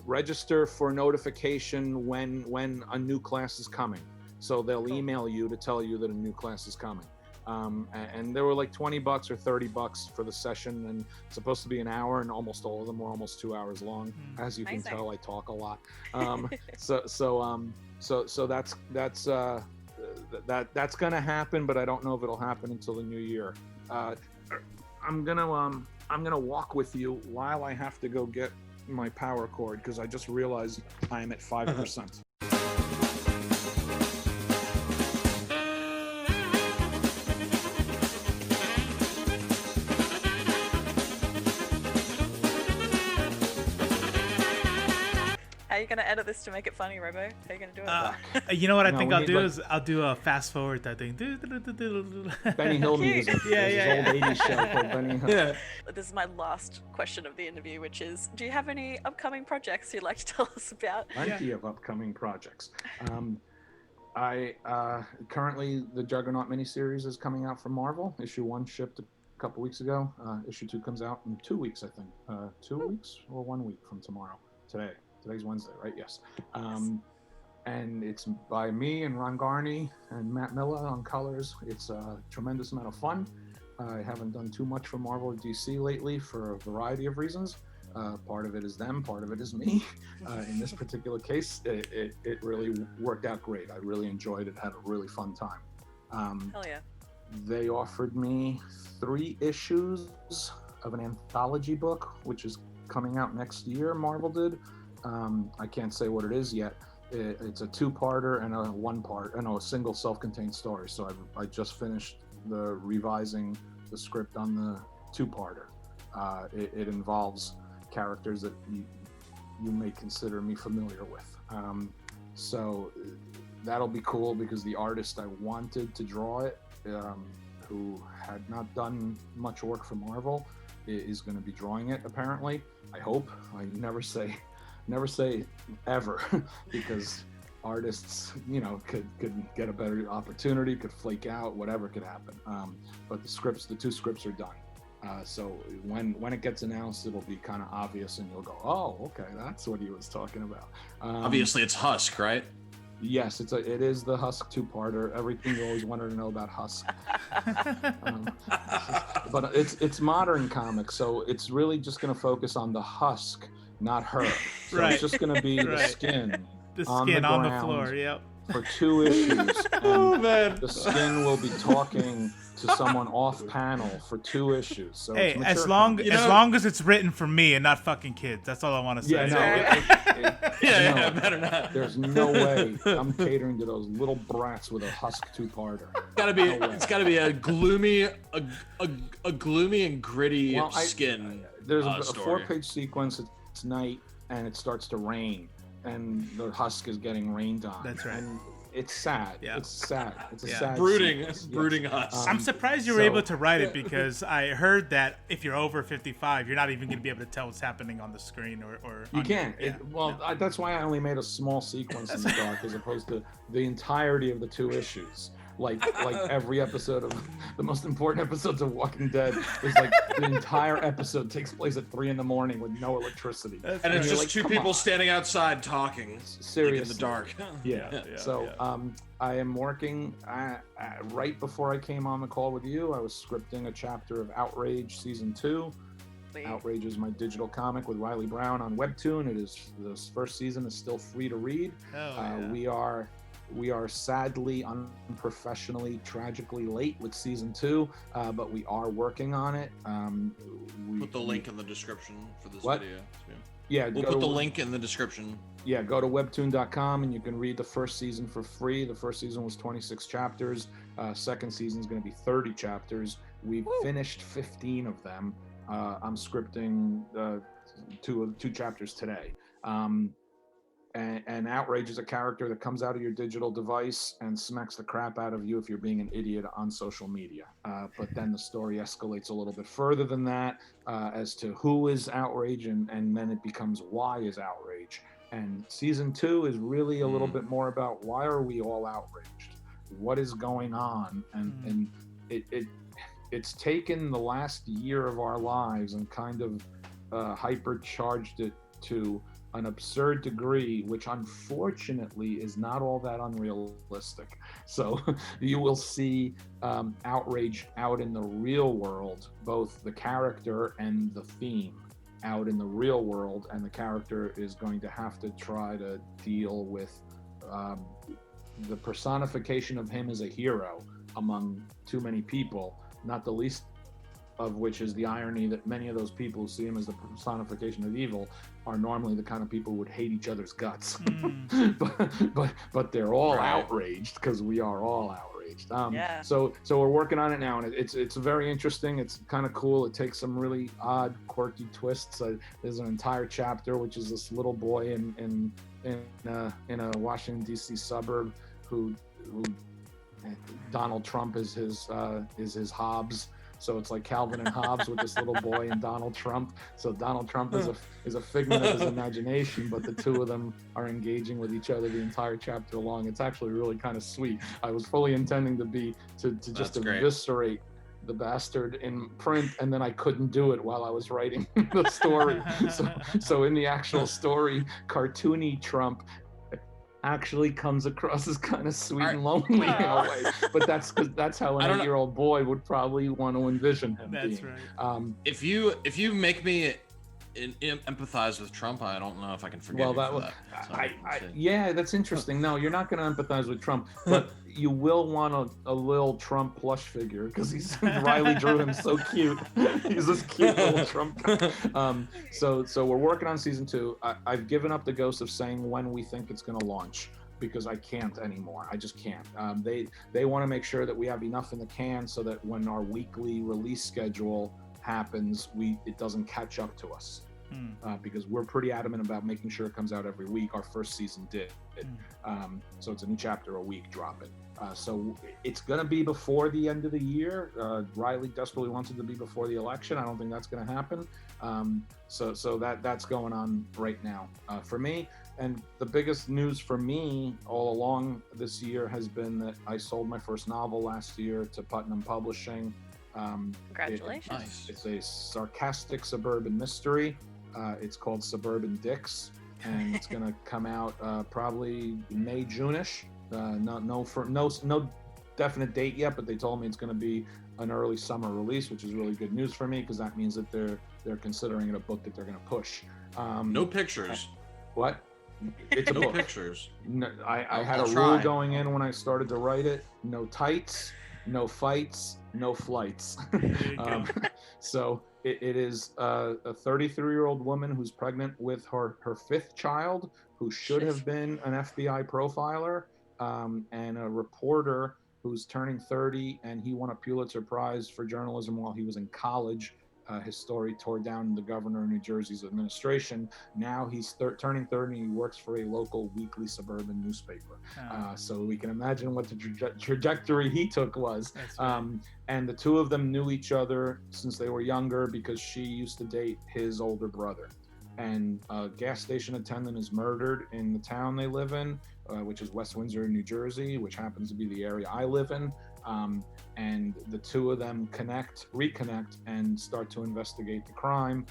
register for notification when a new class is coming. So they'll email you to tell you that a new class is coming. And there were like $20 or $30 for the session, and it's supposed to be an hour, and almost all of them were almost 2 hours long. As you Amazing. can tell, I talk a lot. So that's gonna happen, but I don't know if it'll happen until the new year. I'm gonna walk with you while I have to go get my power cord, because I just realized I'm at 5%. How are you going to edit this to make it funny, Robo? How are you going to do it? You know what I No, think we I'll need, do like- is I'll do a fast forward that thing. Benny Hill Cute. music. Yeah, There's yeah, this old 80s show called Benny Hill. Yeah. This is my last question of the interview, which is, do you have any upcoming projects you'd like to tell us about? Plenty of upcoming projects. I currently, the Juggernaut miniseries is coming out from Marvel. Issue 1 shipped a couple weeks ago. Issue 2 comes out in 2 weeks, I think. 2 weeks or 1 week from tomorrow. Today's Wednesday, right? Yes. and it's by me and Ron Garney and Matt Miller on colors. It's a tremendous amount of fun. I haven't done too much for Marvel or DC lately for a variety of reasons. Part of it is them, part of it is me. In this particular case, it really worked out great. I really enjoyed it, had a really fun time. Hell yeah. They offered me 3 issues of an anthology book, which is coming out next year, Marvel did. I can't say what it is yet. It's a 2-parter and a single self-contained story. So I just finished revising the script on the 2-parter. It involves characters that you may consider me familiar with. So that'll be cool because the artist I wanted to draw it, who had not done much work for Marvel, is going to be drawing it apparently. I hope. I never say ever because artists, could get a better opportunity, could flake out, whatever could happen. But the 2 scripts are done. So when it gets announced, it'll be kind of obvious, and you'll go, "Oh, okay, that's what he was talking about." Obviously, it's Husk, right? Yes, it is the Husk 2-parter. Everything you always wanted to know about Husk. But it's modern comics, so it's really just going to focus on the Husk, not her. So Right. It's just going to be the Right. skin. The on skin the on the ground floor. Yep. For 2 issues. Oh, And man. the skin will be talking to someone off panel for 2 issues. So Hey, it's as mature long comics. as long as it's written for me and not fucking kids, that's all I want to say. Yeah, no, better not. There's no way I'm catering to those little brats with a Husk 2-parter. It's gotta be a gloomy, a gloomy and gritty Well, skin. There's a story. 4-page sequence. It's night and it starts to rain, and the Husk is getting rained on. That's right. And it's sad. Yeah. It's sad. It's a Yeah. sad Brooding, sequence. brooding Yes. Husk. I'm surprised you were So- able to write it because I heard that if you're over 55, you're not even going to be able to tell what's happening on the screen or You on can't. your- That's why I only made a small sequence in the dark as opposed to the entirety of the 2 issues. Like every episode of the most important episodes of Walking Dead is like the entire episode takes place at 3 a.m. with no electricity. and it's you're just like, 2 come people on. standing outside talking, Seriously. like in the dark. Yeah. I am working right before I came on the call with you. I was scripting a chapter of Outrage season 2. Sweet. Outrage is my digital comic with Riley Brown on Webtoon. This first season is still free to read. We are sadly, unprofessionally, tragically late with season 2, but we are working on it. Put the link in the description for this What? video. Yeah, We'll put the link in the description. Yeah, go to webtoon.com and you can read the first season for free. The first season was 26 chapters. Second season is going to be 30 chapters. We've finished 15 of them. I'm scripting 2 chapters today. And Outrage is a character that comes out of your digital device and smacks the crap out of you if you're being an idiot on social media. But then the story escalates a little bit further than that as to who is Outrage, and then it becomes why is Outrage. And season 2 is really a little bit more about why are we all outraged? What is going on? And it's taken the last year of our lives and kind of hypercharged it to an absurd degree, which unfortunately is not all that unrealistic. So you will see Outrage out in the real world, both the character and the theme out in the real world, and the character is going to have to try to deal with the personification of him as a hero among too many people, not the least of which is the irony that many of those people who see him as the personification of evil are normally the kind of people who would hate each other's guts. but they're all outraged because we are all outraged. So we're working on it now, and it's very interesting. It's kind of cool. It takes some really odd, quirky twists. There's an entire chapter which is this little boy in a Washington D.C. suburb who Donald Trump is his Hobbes. So it's like Calvin and Hobbes with this little boy and Donald Trump. So Donald Trump is a figment of his imagination, but the 2 of them are engaging with each other the entire chapter long. It's actually really kind of sweet. I was fully intending to just eviscerate the bastard in print, and then I couldn't do it while I was writing the story. So in the actual story, cartoony Trump actually comes across as kind of sweet and lonely in a way. But that's because that's how an 8-year-old boy would probably want to envision him That's being. right. If you make me empathize with Trump, I don't know if I can forgive you for that. Yeah, that's interesting. No, you're not going to empathize with Trump, but you will want a little Trump plush figure because Riley drew him so cute. He's this cute little Trump guy. So we're working on season 2. I've given up the ghost of saying when we think it's going to launch, because I can't anymore. I just can't. They want to make sure that we have enough in the can so that when our weekly release schedule happens, it doesn't catch up to us. Because we're pretty adamant about making sure it comes out every week. Our first season did. So it's a new chapter a week dropping. So it's going to be before the end of the year. Riley desperately wants it to be before the election. I don't think that's going to happen. So that's going on right now for me. And the biggest news for me all along this year has been that I sold my first novel last year to Putnam Publishing. Congratulations. It's a sarcastic suburban mystery. It's called Suburban Dicks, and it's going to come out probably May, June-ish. No definite date yet, but they told me it's going to be an early summer release, which is really good news for me because that means that they're considering it a book that they're going to push. No pictures. What? It's a book. Pictures. No, I had a rule going in when I started to write it: no tights, no fights, no flights. So it is a 33-year-old woman who's pregnant with her 5th child, who should have been an FBI profiler, and a reporter who's turning 30, and he won a Pulitzer Prize for journalism while he was in college. His story tore down the governor of New Jersey's administration. Now he's turning 30 and he works for a local weekly suburban newspaper. So we can imagine what the trajectory he took was. And the two of them knew each other since they were younger because she used to date his older brother. And a gas station attendant is murdered in the town they live in, which is West Windsor, New Jersey, which happens to be the area I live in. And the two of them reconnect, and start to investigate the crime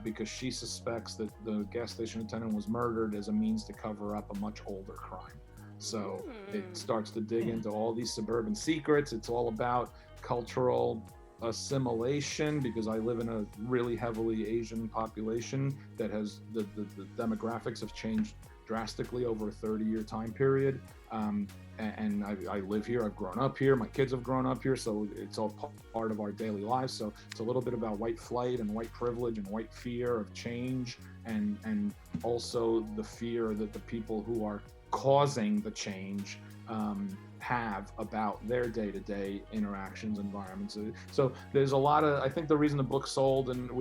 because she suspects that the gas station attendant was murdered as a means to cover up a much older crime. So it starts to dig into all these suburban secrets. It's all about cultural assimilation because I live in a really heavily Asian population that has the demographics have changed drastically over a 30-year time period. And I live here, I've grown up here, my kids have grown up here, so it's all part of our daily lives. So it's a little bit about white flight and white privilege and white fear of change, and also the fear that the people who are causing the change have about their day-to-day interactions, environments. So there's a lot of, I think the reason the book sold, and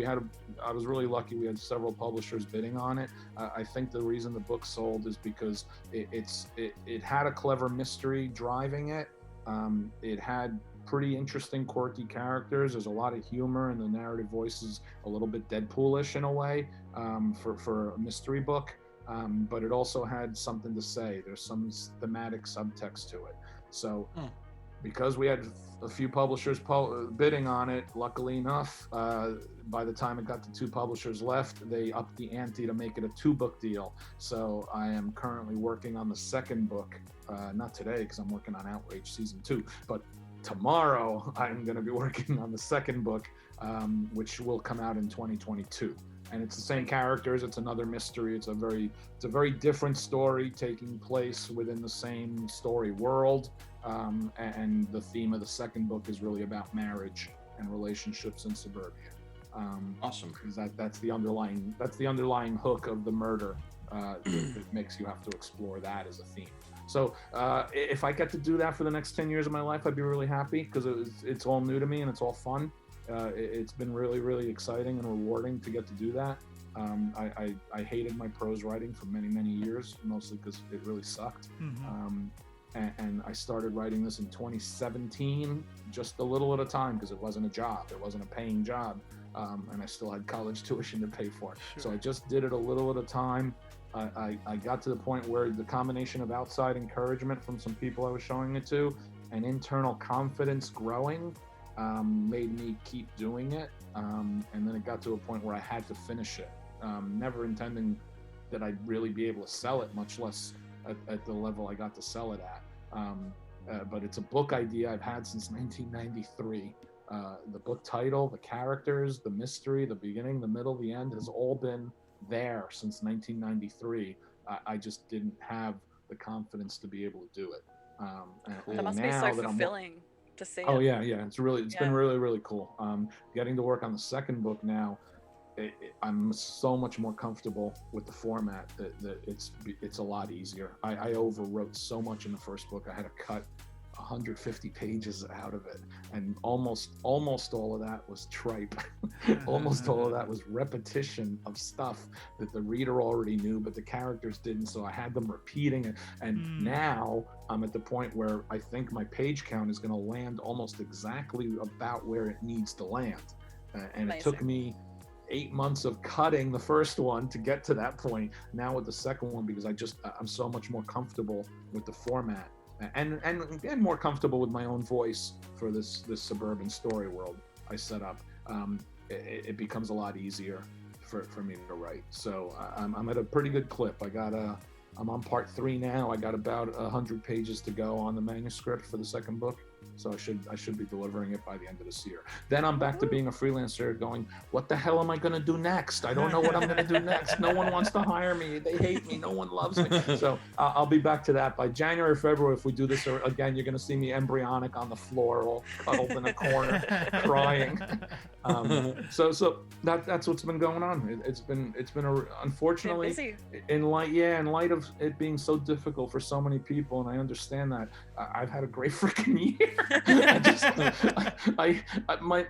I was really lucky, we had several publishers bidding on it. I think the reason the book sold is because it had a clever mystery driving it. It had pretty interesting, quirky characters. There's a lot of humor, and the narrative voice is a little bit Deadpoolish in a way for a mystery book. But it also had something to say. There's some thematic subtext to it. So because we had a few publishers bidding on it, luckily enough, by the time it got to 2 publishers left, they upped the ante to make it a 2-book deal. So I am currently working on the 2nd book, not today because I'm working on Outrage Season 2, but tomorrow I'm going to be working on the 2nd book, which will come out in 2022. And it's the same characters. It's another mystery. It's a very different story taking place within the same story world. And the theme of the 2nd book is really about marriage and relationships in suburbia. Awesome. Because that's the underlying hook of the murder that makes you have to explore that as a theme. So if I get to do that for the next 10 years of my life, I'd be really happy because it's all new to me and it's all fun. It's been really, really exciting and rewarding to get to do that. I hated my prose writing for many, many years, mostly because it really sucked. And I started writing this in 2017, just a little at a time, because it wasn't a job. It wasn't a paying job. And I still had college tuition to pay for. Sure. So I just did it a little at a time. I got to the point where the combination of outside encouragement from some people I was showing it to and internal confidence growing made me keep doing it. And then it got to a point where I had to finish it, never intending that I'd really be able to sell it, much less at the level I got to sell it at. But it's a book idea I've had since 1993. The book title, the characters, the mystery, the beginning, the middle, the end has all been there since 1993. I just didn't have the confidence to be able to do it. That must be so fulfilling to see. Oh yeah, it's been really cool. Getting to work on the second book now, I'm so much more comfortable with the format that it's a lot easier. I overwrote so much in the first book. I had to cut 150 pages out of it, and almost all of that was tripe. Almost all of that was repetition of stuff that the reader already knew, but the characters didn't, so I had them repeating it. And now I'm at the point where I think my page count is going to land almost exactly about where it needs to land. And it took me 8 months of cutting the first one to get to that point. Now with the second one, because I'm so much more comfortable with the format and more comfortable with my own voice for this suburban story world I set up. It becomes a lot easier for me to write. So I'm at a pretty good clip. I'm on part 3 now. I got about 100 pages to go on the manuscript for the second book. So I should be delivering it by the end of this year. Then I'm back to being a freelancer going, what the hell am I going to do next? I don't know what I'm going to do next. No one wants to hire me. They hate me. No one loves me. So I'll be back to that by January, February. If we do this again, you're going to see me embryonic on the floor, all cuddled in a corner, crying. So that's what's been going on. It's been unfortunately in light of it being so difficult for so many people, and I understand that. I've had a great freaking year.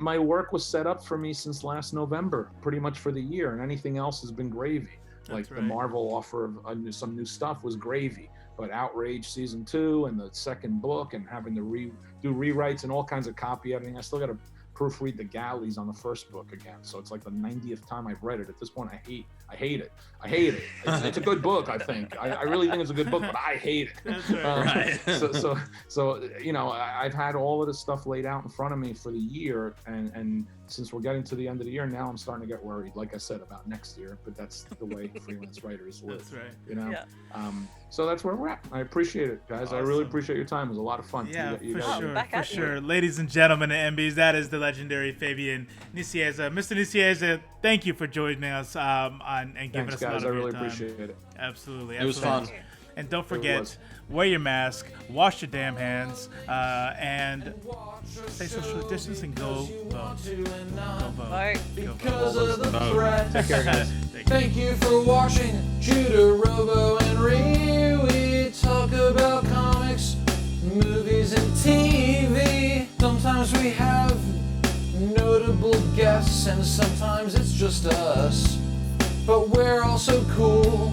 My work was set up for me since last November, pretty much for the year, and anything else has been gravy. The Marvel offer of some new stuff was gravy, but Outrage season 2 and the second book and having to do rewrites and all kinds of copy editing. I still got to proofread the galleys on the first book again, so it's like the 90th time I've read it. At this point, I hate it. It's a good book, I think. I really think it's a good book, but I hate it. That's right. So I've had all of this stuff laid out in front of me for the year, and since we're getting to the end of the year now, I'm starting to get worried, like I said, about next year, but that's the way freelance writers work. That's right. Yeah. So that's where we're at. I appreciate it, guys. Awesome. I really appreciate your time. It was a lot of fun. Yeah, for sure. Ladies and gentlemen and MBs, that is the legendary Fabian Nicieza. Mr. Nicieza, thank you for joining us and giving us a lot of your time. Thanks, guys. I really appreciate it. Absolutely. It was fun. And don't forget, wear your mask, wash your damn hands, and stay social distancing. Go vote. Go vote. Because of the threat. Take care, guys. Thank you for watching Judah, Robo, and Ree. We talk about comics, movies, and TV. Sometimes we have notable guests, and sometimes it's just us. But we're also cool.